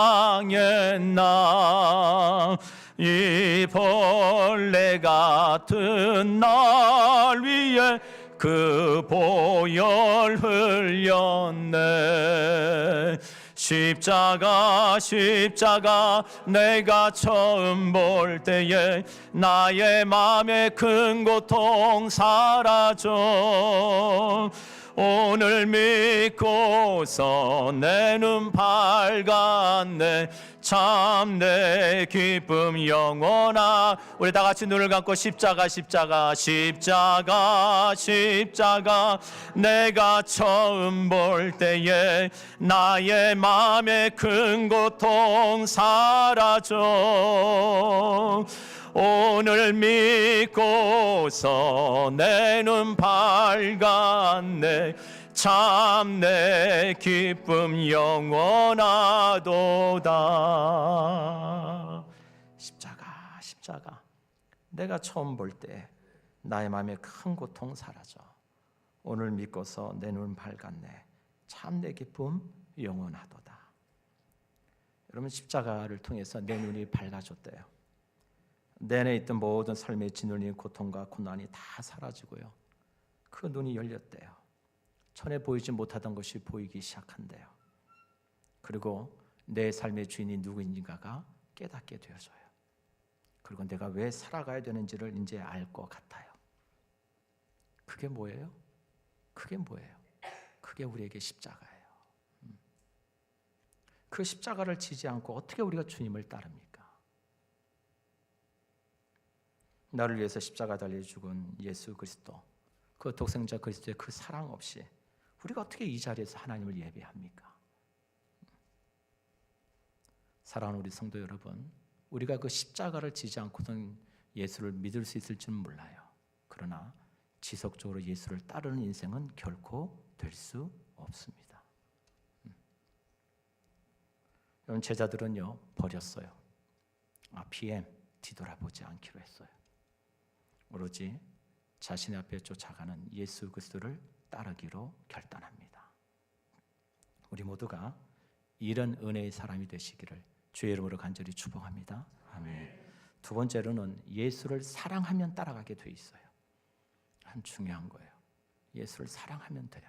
이 벌레 같은 날 위에 그 보혈 흘렸네. 십자가 십자가 내가 처음 볼 때에 나의 마음의 큰 고통 사라져 오늘 믿고서 내 눈 밝았네 참 내 기쁨 영원하 우리 다 같이 눈을 감고 십자가 십자가 십자가 십자가 내가 처음 볼 때에 나의 마음의 큰 고통 사라져 오늘 믿고서 내 눈 밝았네 참 내 기쁨 영원하도다. 십자가 십자가 내가 처음 볼 때 나의 마음에 큰 고통 사라져 오늘 믿고서 내 눈 밝았네 참 내 기쁨 영원하도다. 여러분 십자가를 통해서 내 눈이 밝아졌대요. 내 안에 있던 모든 삶의 짓눌린 고통과 고난이 다 사라지고요. 그 눈이 열렸대요. 전에 보이지 못하던 것이 보이기 시작한대요. 그리고 내 삶의 주인이 누구인가가 깨닫게 되어져요. 그리고 내가 왜 살아가야 되는지를 이제 알 것 같아요. 그게 뭐예요? 그게 뭐예요? 그게 우리에게 십자가예요. 그 십자가를 지지 않고 어떻게 우리가 주님을 따릅니까? 나를 위해서 십자가 달려 죽은 예수 그리스도, 그 독생자 그리스도의 그 사랑 없이 우리가 어떻게 이 자리에서 하나님을 예배합니까? 사랑하는 우리 성도 여러분, 우리가 그 십자가를 지지 않고는 예수를 믿을 수 있을지는 몰라요. 그러나 지속적으로 예수를 따르는 인생은 결코 될 수 없습니다. 여러분 제자들은요 버렸어요. PM 뒤돌아보지 않기로 했어요. 오로지 자신의 앞에 쫓아가는 예수 그리스도를 따르기로 결단합니다. 우리 모두가 이런 은혜의 사람이 되시기를 주의 이름으로 간절히 축복합니다. 아멘. 두 번째로는 예수를 사랑하면 따라가게 돼 있어요. 참 중요한 거예요. 예수를 사랑하면 돼요.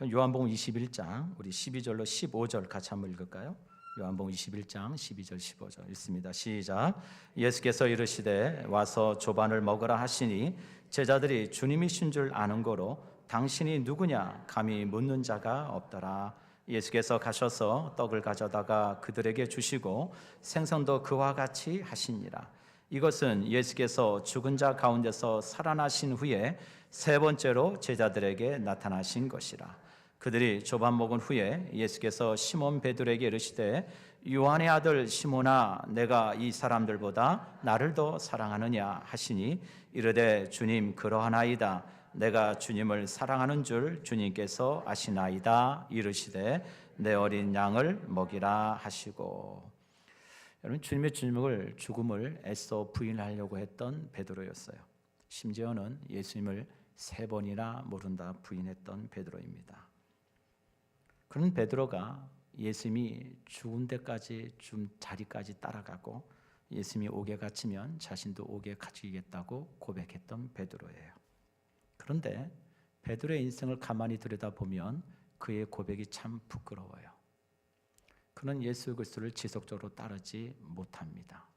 요한복음 21장 우리 12절로 15절 같이 한번 읽을까요? 요한복음 21장 12절 15절 읽습니다. 시작. 예수께서 이르시되 와서 조반을 먹으라 하시니 제자들이 주님이신 줄 아는 거로 당신이 누구냐 감히 묻는 자가 없더라. 예수께서 가셔서 떡을 가져다가 그들에게 주시고 생선도 그와 같이 하시니라. 이것은 예수께서 죽은 자 가운데서 살아나신 후에 세 번째로 제자들에게 나타나신 것이라. 그들이 조반 먹은 후에 예수께서 시몬 베드로에게 이르시되 요한의 아들 시몬아 내가 이 사람들보다 나를 더 사랑하느냐 하시니 이르되 주님 그러하나이다. 내가 주님을 사랑하는 줄 주님께서 아시나이다. 이르시되 내 어린 양을 먹이라 하시고. 여러분 주님의 죽음을 애써 부인하려고 했던 베드로였어요. 심지어는 예수님을 3번이나 모른다 부인했던 베드로입니다. 그런 베드로가 예수님이 죽은 데까지 좀 자리까지 따라가고 예수님이 옥에 갇히면 자신도 옥에 갇히겠다고 고백했던 베드로예요. 그런데 베드로의 인생을 가만히 들여다보면 그의 고백이 참 부끄러워요. 그는 예수 그리스도를 지속적으로 따르지 못합니다.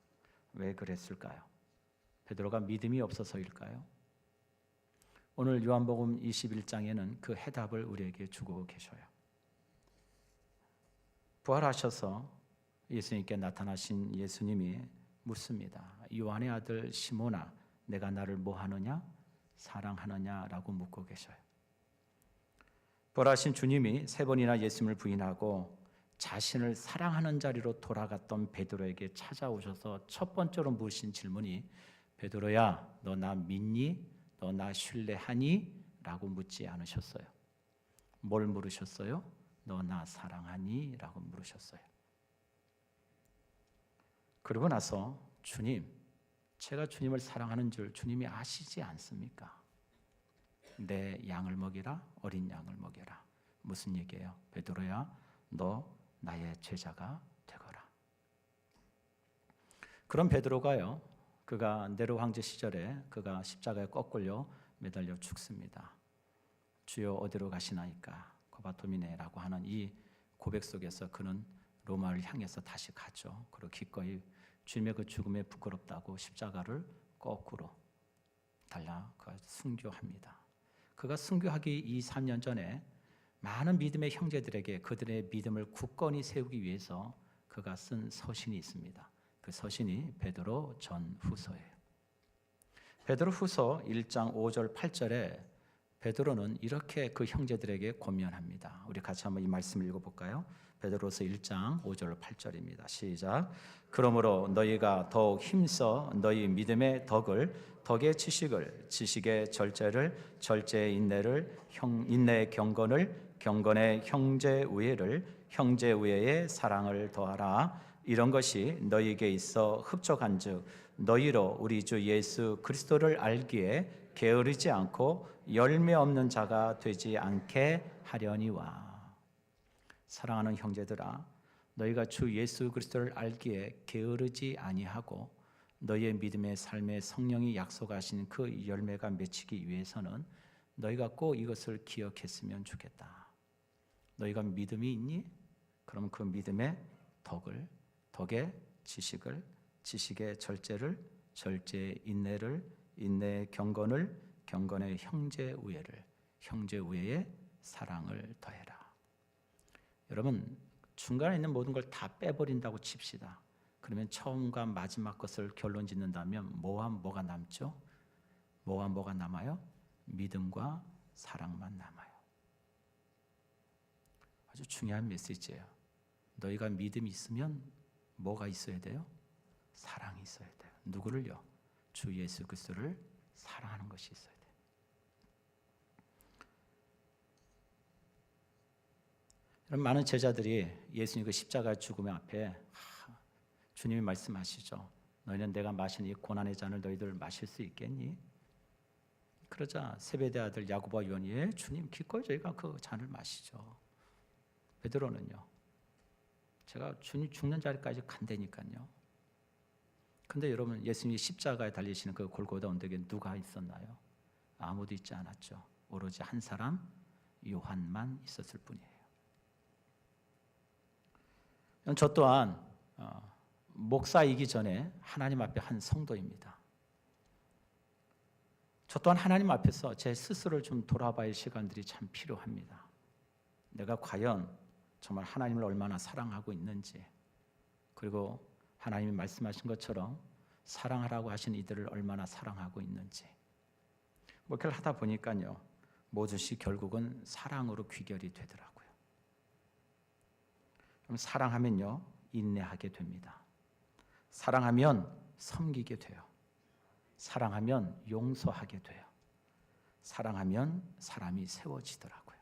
왜 그랬을까요? 베드로가 믿음이 없어서일까요? 오늘 요한복음 21장에는 그 해답을 우리에게 주고 계셔요. 부활하셔서 예수님께 나타나신 예수님이 묻습니다. 요한의 아들 시몬아 내가 나를 뭐하느냐? 사랑하느냐라고 묻고 계셔요. 부활하신 주님이 3번이나 예수님을 부인하고 자신을 사랑하는 자리로 돌아갔던 베드로에게 찾아오셔서 첫 번째로 물으신 질문이 베드로야 너 나 믿니? 너 나 신뢰하니? 라고 묻지 않으셨어요. 뭘 물으셨어요? 너 나 사랑하니? 라고 물으셨어요. 그러고 나서 주님, 제가 주님을 사랑하는 줄 주님이 아시지 않습니까? 내 양을 먹이라, 어린 양을 먹여라. 무슨 얘기예요? 베드로야, 너 나의 제자가 되거라. 그런 베드로가요, 그가 네로 황제 시절에 그가 십자가에 꺾을려 매달려 죽습니다. 주여 어디로 가시나이까? 고바토미네라고 하는 이 고백 속에서 그는 로마를 향해서 다시 가죠. 그리고 기꺼이 주님의 그 죽음에 부끄럽다고 십자가를 거꾸로 달라 순교합니다. 그가 순교하기 2, 3년 전에 많은 믿음의 형제들에게 그들의 믿음을 굳건히 세우기 위해서 그가 쓴 서신이 있습니다. 그 서신이 베드로 전후서예요. 베드로 후서 1장 5절 8절에 베드로는 이렇게 그 형제들에게 권면합니다. 우리 같이 한번 이 말씀을 읽어볼까요? 베드로서 1장 5절 8절입니다. 시작. 그러므로 너희가 더욱 힘써 너희 믿음의 덕을, 덕의 지식을, 지식의 절제를, 절제의 인내를, 인내의 경건을, 경건의 형제 우애를, 형제 우애의 사랑을 더하라. 이런 것이 너희에게 있어 흡족한즉 너희로 우리 주 예수 그리스도를 알기에 게으르지 않고 열매 없는 자가 되지 않게 하려니와. 사랑하는 형제들아, 너희가 주 예수 그리스도를 알기에 게으르지 아니하고 너희의 믿음의 삶에 성령이 약속하신 그 열매가 맺히기 위해서는 너희가 꼭 이것을 기억했으면 좋겠다. 너희가 믿음이 있니? 그럼 그 믿음의 덕을, 덕의 지식을, 지식의 절제를, 절제의 인내를, 인내의 경건을, 경건의 형제 우애를, 형제 우애의 사랑을 더해라. 여러분, 중간에 있는 모든 걸 다 빼버린다고 칩시다. 그러면 처음과 마지막 것을 결론 짓는다면 뭐와 뭐가 남죠? 뭐와 뭐가 남아요? 믿음과 사랑만 남아요. 아주 중요한 메시지예요. 너희가 믿음이 있으면 뭐가 있어야 돼요? 사랑이 있어야 돼요. 누구를요? 주 예수 그리스도를 사랑하는 것이 있어야 돼요. 여러분, 많은 제자들이 예수님 그 십자가 죽음의 앞에 주님이 말씀하시죠. 너희는 내가 마신 이 고난의 잔을 너희들 마실 수 있겠니? 그러자 세베대 아들 야고보와 요한이 주님 기꺼이 저희가 그 잔을 마시죠. 베드로는요. 제가 주님 죽는 자리까지 간다니까요. 근데 여러분, 예수님이 십자가에 달리시는 그 골고다 언덕에 누가 있었나요? 아무도 있지 않았죠. 오로지 한 사람 요한만 있었을 뿐이에요. 저 또한 목사이기 전에 하나님 앞에 한 성도입니다. 저 또한 하나님 앞에서 제 스스로를 좀 돌아봐야 할 시간들이 참 필요합니다. 내가 과연 정말 하나님을 얼마나 사랑하고 있는지, 그리고 하나님이 말씀하신 것처럼 사랑하라고 하신 이들을 얼마나 사랑하고 있는지. 목회를 하다 보니까요, 모두시 결국은 사랑으로 귀결이 되더라고요. 그럼 사랑하면요, 인내하게 됩니다. 사랑하면 섬기게 돼요. 사랑하면 용서하게 돼요. 사랑하면 사람이 세워지더라고요.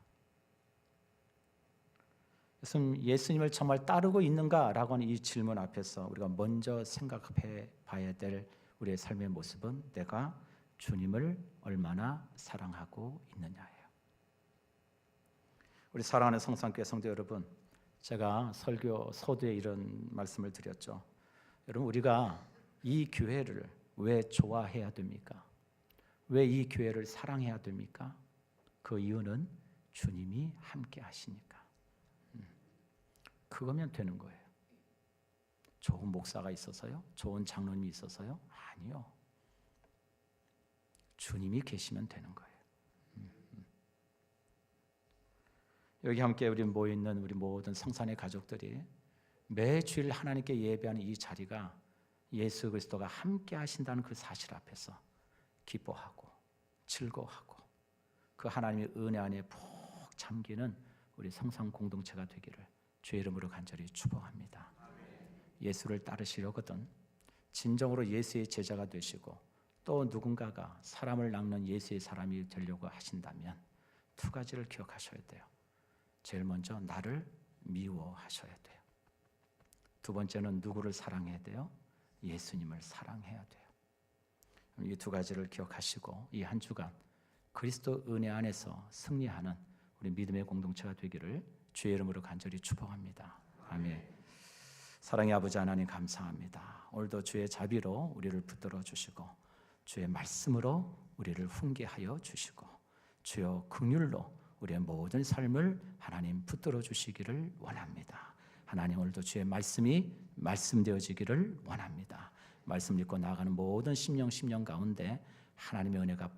예수님을 정말 따르고 있는가라고 하는 이 질문 앞에서 우리가 먼저 생각해 봐야 될 우리의 삶의 모습은 내가 주님을 얼마나 사랑하고 있느냐예요. 우리 사랑하는 성산교회 성도 여러분, 제가 설교 서두에 이런 말씀을 드렸죠. 여러분, 우리가 이 교회를 왜 좋아해야 됩니까? 왜 이 교회를 사랑해야 됩니까? 그 이유는 주님이 함께 하시니까. 그거면 되는 거예요. 좋은 목사가 있어서요? 좋은 장로님이 있어서요? 아니요. 주님이 계시면 되는 거예요. 여기 함께 우리 모여있는 우리 모든 성산의 가족들이 매주일 하나님께 예배하는 이 자리가 예수 그리스도가 함께 하신다는 그 사실 앞에서 기뻐하고 즐거워하고 그 하나님의 은혜 안에 푹 잠기는 우리 성산 공동체가 되기를 주의 이름으로 간절히 축복합니다. 예수를 따르시려거든 진정으로 예수의 제자가 되시고 또 누군가가 사람을 낚는 예수의 사람이 되려고 하신다면 두 가지를 기억하셔야 돼요. 제일 먼저 나를 미워하셔야 돼요. 두 번째는 누구를 사랑해야 돼요? 예수님을 사랑해야 돼요. 이 두 가지를 기억하시고 이 한 주간 그리스도 은혜 안에서 승리하는 우리 믿음의 공동체가 되기를 주의 이름으로 간절히 축복합니다. 아멘. 사랑의 아버지 하나님 감사합니다. 오늘도 주의 자비로 우리를 붙들어 주시고 주의 말씀으로 우리를 훈계하여 주시고 주여 긍휼로 우리의 모든 삶을 하나님 붙들어 주시기를 원합니다. 하나님, 오늘도 주의 말씀이 말씀되어지기를 원합니다. 말씀 읽고 나아가는 모든 심령 가운데 하나님의 은혜가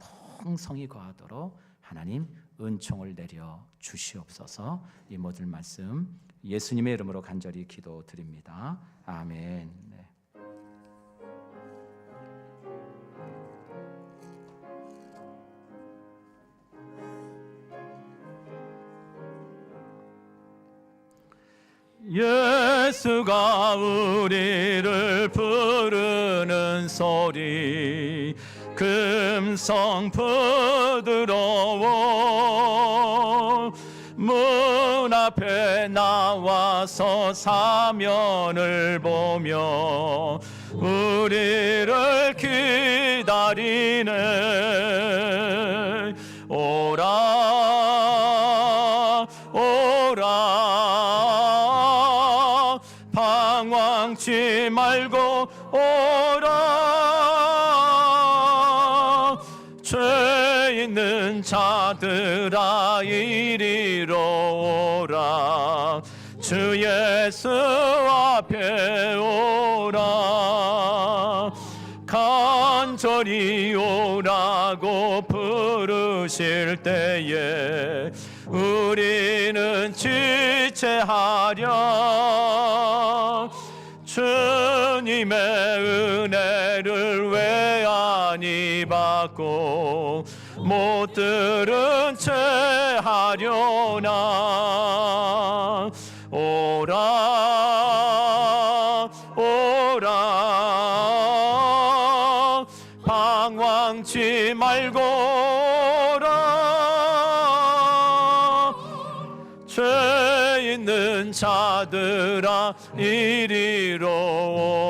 풍성히 거하도록 하나님 은총을 내려 주시옵소서. 이 모든 말씀 예수님의 이름으로 간절히 기도드립니다. 아멘. 네. 예수가 우리를 부르는 소리 금성 부드러워 문 앞에 나와서 사면을 보며 우리를 기다리네. 오라 오라 방황치 말고 오라. 죄 있는 자들아 이리로 오라. 주 예수 앞에 오라. 간절히 오라고 부르실 때에 우리는 지체하랴. 주님의 은혜를 왜 아니 받고 못 들은 채 하려나. 오라 오라 방황치 말고 오라. 죄 있는 자들아 이리로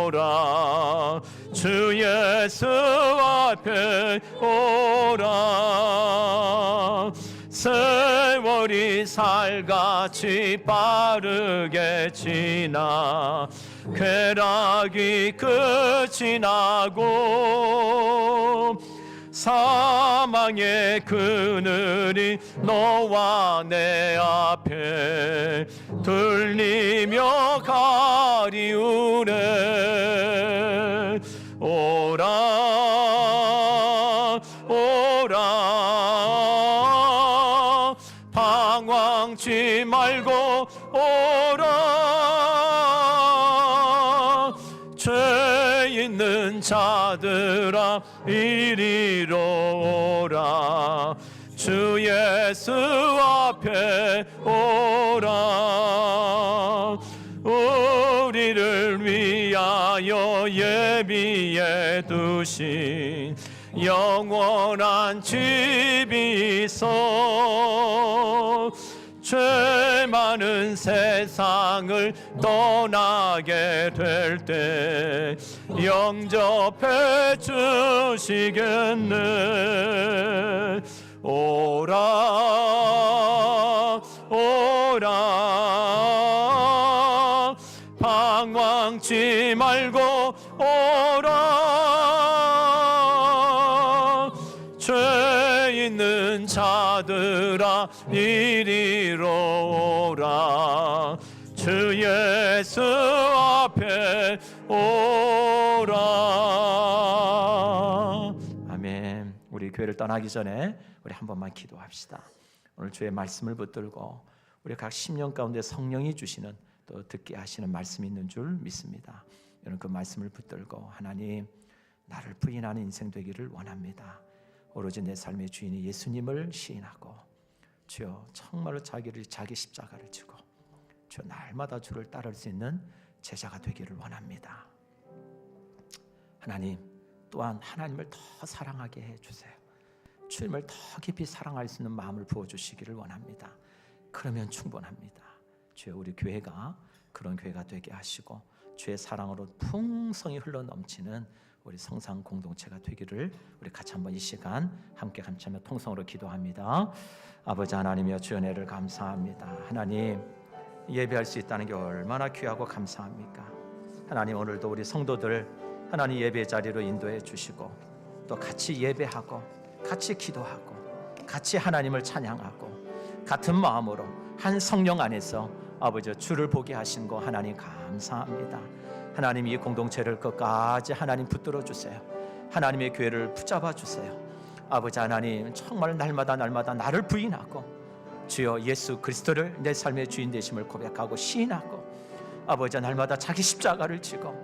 오라. 주 예수 앞에 오라. 세월이 살같이 빠르게 지나 쾌락이 끝이 나고 사망의 그늘이 너와 내 앞에 들리며 가리우네. 오라 오라 방황치 말고 오라. 죄 있는 자들아 이리로 오라. 주 예수 앞에 오라. 우리를 위하여 예비해 두신 영원한 집이 있어. 죄 많은 세상을 떠나게 될 때 영접해 주시겠네. 오라 오라 방황치 말고 오라. 죄 있는 자들아 이리로 오라. 주 예수 앞에 오라. 아멘. 우리 교회를 떠나기 전에 우리 한 번만 기도합시다. 오늘 주의 말씀을 붙들고 우리 각 심령 가운데 성령이 주시는 또 듣게 하시는 말씀이 있는 줄 믿습니다. 여러분 그 말씀을 붙들고 하나님 나를 부인하는 인생 되기를 원합니다. 오로지 내 삶의 주인이 예수님을 시인하고 주여 정말로 자기 십자가를 지고 주여 날마다 주를 따를 수 있는 제자가 되기를 원합니다. 하나님 또한 하나님을 더 사랑하게 해주세요. 주님을 더 깊이 사랑할 수 있는 마음을 부어주시기를 원합니다. 그러면 충분합니다. 주여 우리 교회가 그런 교회가 되게 하시고 주의 사랑으로 풍성히 흘러넘치는 우리 성상 공동체가 되기를 우리 같이 한번 이 시간 함께 감사하며 통성으로 기도합니다. 아버지 하나님이여 주의 은혜를 감사합니다. 하나님 예배할 수 있다는 게 얼마나 귀하고 감사합니까? 하나님 오늘도 우리 성도들 하나님 예배 자리로 인도해 주시고 또 같이 예배하고 같이 기도하고 같이 하나님을 찬양하고 같은 마음으로 한 성령 안에서 아버지 주를 보게 하신 거 하나님 감사합니다. 하나님 이 공동체를 끝까지 하나님 붙들어 주세요. 하나님의 교회를 붙잡아 주세요. 아버지 하나님 정말 날마다 나를 부인하고 주여 예수 그리스도를 내 삶의 주인 되심을 고백하고 시인하고 아버지 날마다 자기 십자가를 지고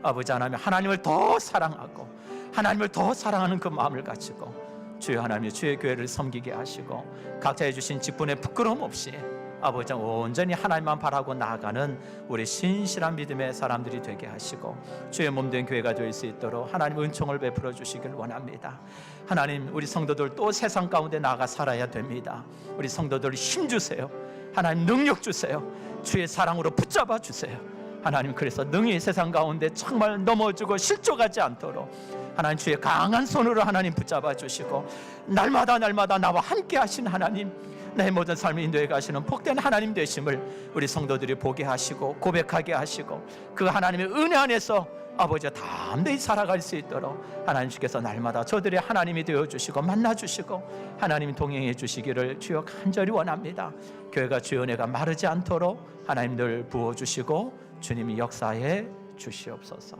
아버지 하나님을 더 사랑하고 하나님을 더 사랑하는 그 마음을 가지고 주여 하나님 주의 교회를 섬기게 하시고 각자의 주신 직분에 부끄러움 없이 아버지 온전히 하나님만 바라고 나아가는 우리 신실한 믿음의 사람들이 되게 하시고 주의 몸된 교회가 될 수 있도록 하나님 은총을 베풀어 주시길 원합니다. 하나님 우리 성도들 또 세상 가운데 나가 살아야 됩니다. 우리 성도들 힘 주세요. 하나님 능력 주세요. 주의 사랑으로 붙잡아 주세요. 하나님 그래서 능히 세상 가운데 정말 넘어지고 실족하지 않도록 하나님 주의 강한 손으로 하나님 붙잡아 주시고 날마다 나와 함께 하신 하나님 내 모든 삶을 인도해 가시는 복된 하나님 되심을 우리 성도들이 보게 하시고 고백하게 하시고 그 하나님의 은혜 안에서 아버지 담대히 살아갈 수 있도록 하나님 주께서 날마다 저들의 하나님이 되어주시고 만나주시고 하나님 동행해 주시기를 주여 간절히 원합니다. 교회가 주의 은혜가 마르지 않도록 하나님 늘 부어주시고 주님이 역사해 주시옵소서.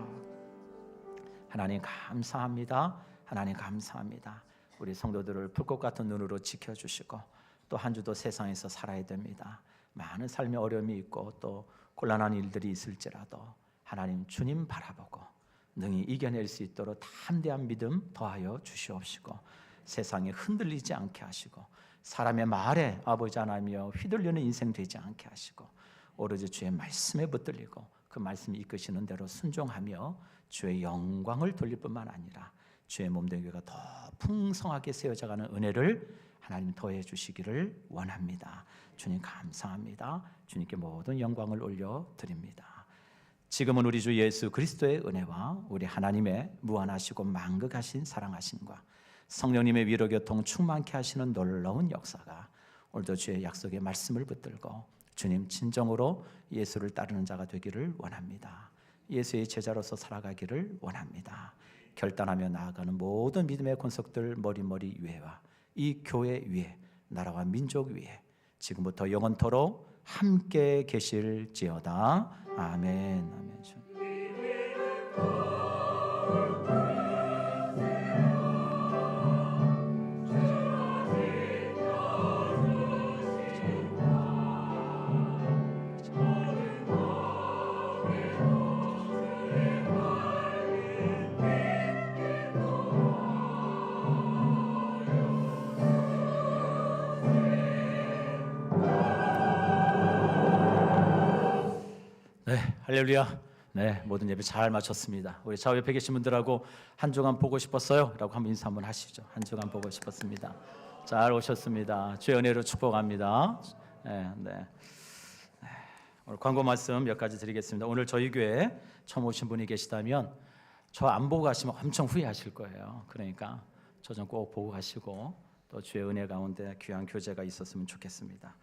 하나님 감사합니다. 하나님 감사합니다. 우리 성도들을 불꽃 같은 눈으로 지켜주시고 또 한 주도 세상에서 살아야 됩니다. 많은 삶의 어려움이 있고 또 곤란한 일들이 있을지라도 하나님 주님 바라보고 능히 이겨낼 수 있도록 담대한 믿음 더하여 주시옵시고 세상에 흔들리지 않게 하시고 사람의 말에 아버지 하나며 휘둘리는 인생 되지 않게 하시고 오로지 주의 말씀에 붙들리고 그 말씀이 이끄시는 대로 순종하며 주의 영광을 돌릴 뿐만 아니라 주의 몸된 교회가 더 풍성하게 세워져가는 은혜를 하나님 더해 주시기를 원합니다. 주님 감사합니다. 주님께 모든 영광을 올려드립니다. 지금은 우리 주 예수 그리스도의 은혜와 우리 하나님의 무한하시고 만극하신 사랑하심과 성령님의 위로교통 충만케 하시는 놀라운 역사가 오늘도 주의 약속의 말씀을 붙들고 주님 진정으로 예수를 따르는 자가 되기를 원합니다. 예수의 제자로서 살아가기를 원합니다. 결단하며 나아가는 모든 믿음의 권속들 머리머리 위에와 이 교회 위에 나라와 민족 위에 지금부터 영원토록 함께 계실지어다. 아멘. 아멘. 네, 할렐루야. 네, 모든 예배 잘 마쳤습니다. 우리 좌우 옆에 계신 분들하고 한 주간 보고 싶었어요 라고 한번 인사 한번 하시죠. 한 주간 보고 싶었습니다. 잘 오셨습니다. 주의 은혜로 축복합니다. 네. 오늘 광고 말씀 몇 가지 드리겠습니다. 오늘 저희 교회 처음 오신 분이 계시다면 저 안 보고 가시면 엄청 후회하실 거예요. 그러니까 저 좀 꼭 보고 가시고 또 주의 은혜 가운데 귀한 교제가 있었으면 좋겠습니다.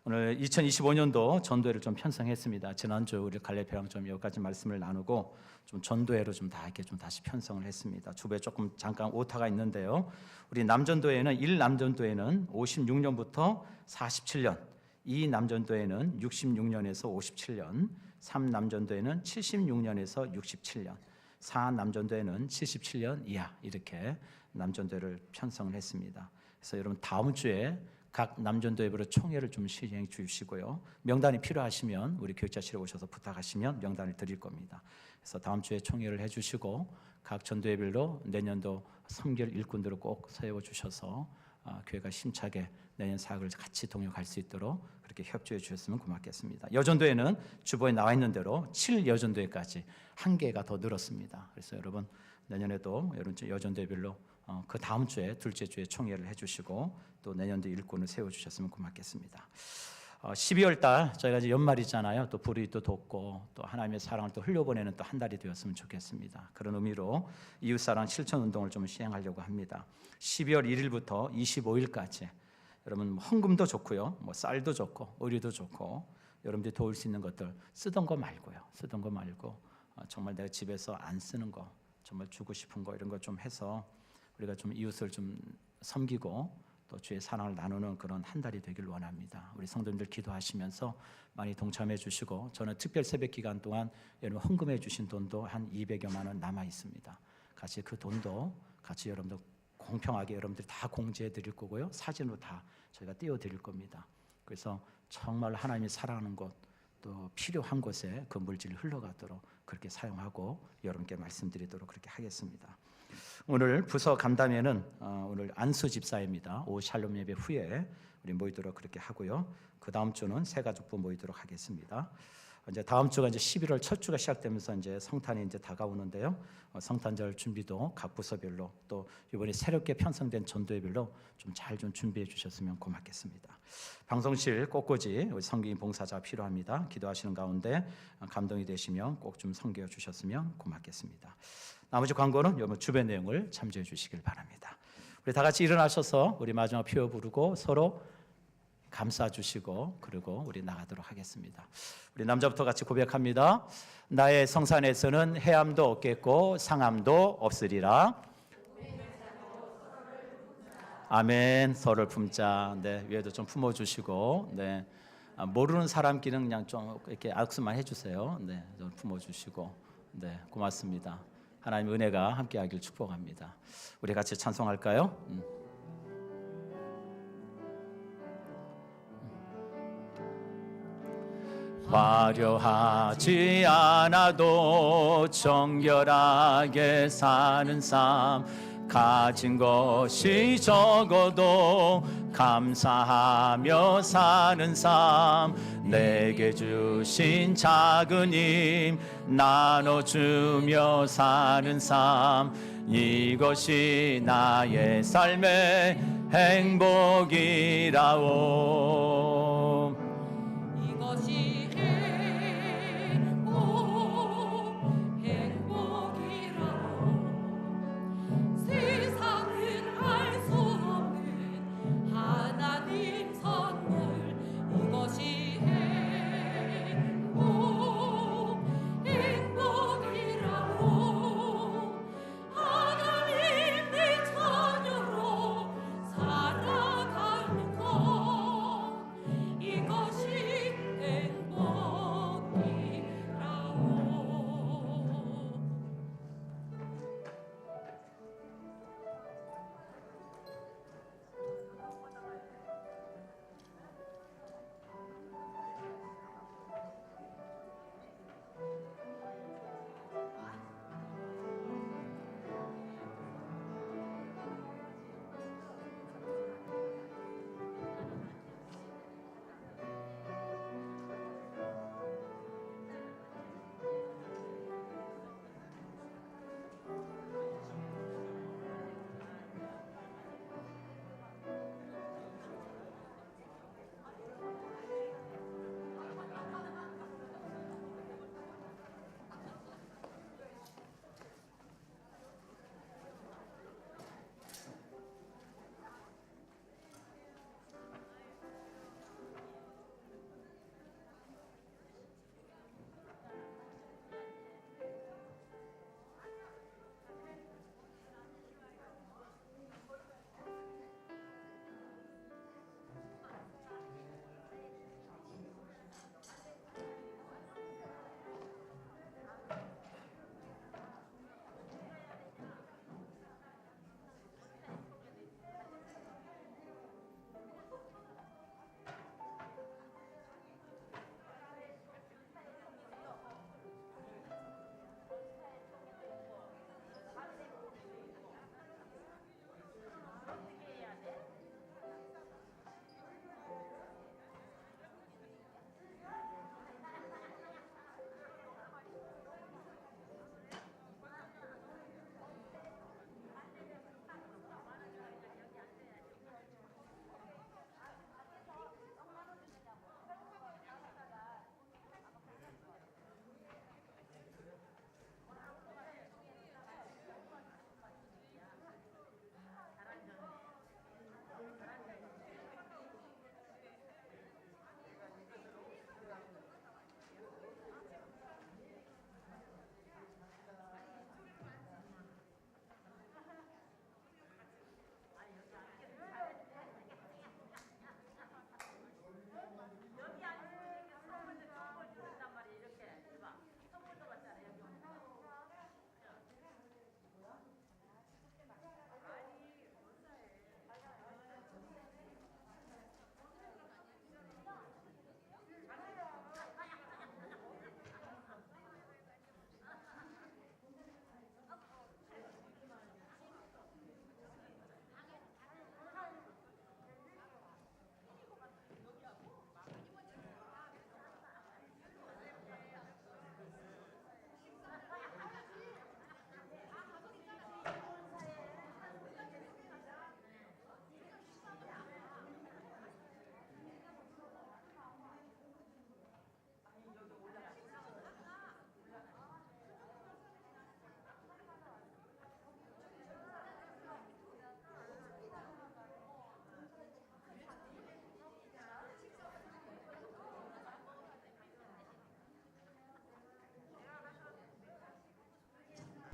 오늘 2025년도 전도회를 좀 편성했습니다. 지난주 우리 갈래표랑 좀 몇 가지 말씀을 나누고 좀 전도회로 좀 다 이렇게 좀 다시 편성을 했습니다. 주부에 조금 잠깐 오타가 있는데요. 우리 남전도회는 1남전도회는 56년부터 47년, 2남전도회는 66년에서 57년, 3남전도회는 76년에서 67년, 4남전도회는 77년 이하 이렇게 남전도회를 편성을 했습니다. 그래서 여러분 다음 주에 각 남전도회별로 총회를 좀 시행해 주시고요. 명단이 필요하시면 우리 교육자실에 오셔서 부탁하시면 명단을 드릴 겁니다. 그래서 다음 주에 총회를 해주시고 각 전도회별로 내년도 섬길 일꾼들을 꼭 세워 주셔서 교회가 힘차게 내년 사역을 같이 동역할 수 있도록 그렇게 협조해 주셨으면 고맙겠습니다. 여전도회는 주보에 나와 있는 대로 7여전도회까지 한 개가 더 늘었습니다. 그래서 여러분 내년에도 여전도회별로 그 다음 주에 둘째 주에 총회를 해주시고 또 내년도 일꾼을 세워주셨으면 고맙겠습니다. 12월 달 저희가 이제 연말이잖아요. 또 불이 또 돋고 또 하나님의 사랑을 또 흘려보내는 또 한 달이 되었으면 좋겠습니다. 그런 의미로 이웃사랑 실천 운동을 좀 시행하려고 합니다. 12월 1일부터 25일까지 여러분 헌금도 좋고요, 뭐 쌀도 좋고 의류도 좋고 여러분들이 도울 수 있는 것들 쓰던 거 말고 정말 내가 집에서 안 쓰는 거 정말 주고 싶은 거 이런 거 좀 해서 우리가 좀 이웃을 좀 섬기고 또 주의 사랑을 나누는 그런 한 달이 되길 원합니다. 우리 성도님들 기도하시면서 많이 동참해 주시고, 저는 특별 새벽 기간 동안 여러분 헌금해 주신 돈도 한 200여만 원 남아 있습니다. 같이 그 돈도 같이 여러분들 공평하게 여러분들이 다 공지해 드릴 거고요. 사진으로 다 저희가 띄워 드릴 겁니다. 그래서 정말 하나님이 사랑하는 곳, 또 필요한 곳에 그 물질이 흘러가도록 그렇게 사용하고 여러분께 말씀드리도록 그렇게 하겠습니다. 오늘 부서 간담회는 오늘 안수 집사입니다. 오후 샬롬 예배 후에 우리 모이도록 그렇게 하고요. 그 다음 주는 새 가족부 모이도록 하겠습니다. 이제 다음 주가 이제 11월 첫 주가 시작되면서 이제 성탄이 이제 다가오는데요. 성탄절 준비도 각 부서별로, 또 이번에 새롭게 편성된 전도회별로 좀 잘 좀 준비해 주셨으면 고맙겠습니다. 방송실 꽃꽂이 우리 성기인 봉사자가 필요합니다. 기도하시는 가운데 감동이 되시면 꼭 좀 섬겨 주셨으면 고맙겠습니다. 나머지 광고는 여러분 주변 내용을 참조해 주시길 바랍니다. 우리 다 같이 일어나셔서 우리 마지막 피어 부르고 서로 감싸 주시고 그리고 우리 나가도록 하겠습니다. 우리 남자부터 같이 고백합니다. 나의 성산에서는 해함도 없겠고 상함도 없으리라. 아멘. 서로를 품자. 네, 위에도 좀 품어 주시고, 네, 모르는 사람끼리는 그냥 좀 이렇게 악수만 해주세요. 네, 좀 품어 주시고, 네, 고맙습니다. 하나님의 은혜가 함께하길 축복합니다. 우리 같이 찬송할까요? 화려하지 않아도 정결하게 사는 삶, 가진 것이 적어도 감사하며 사는 삶, 내게 주신 작은 힘 나눠주며 사는 삶, 이것이 나의 삶의 행복이라오.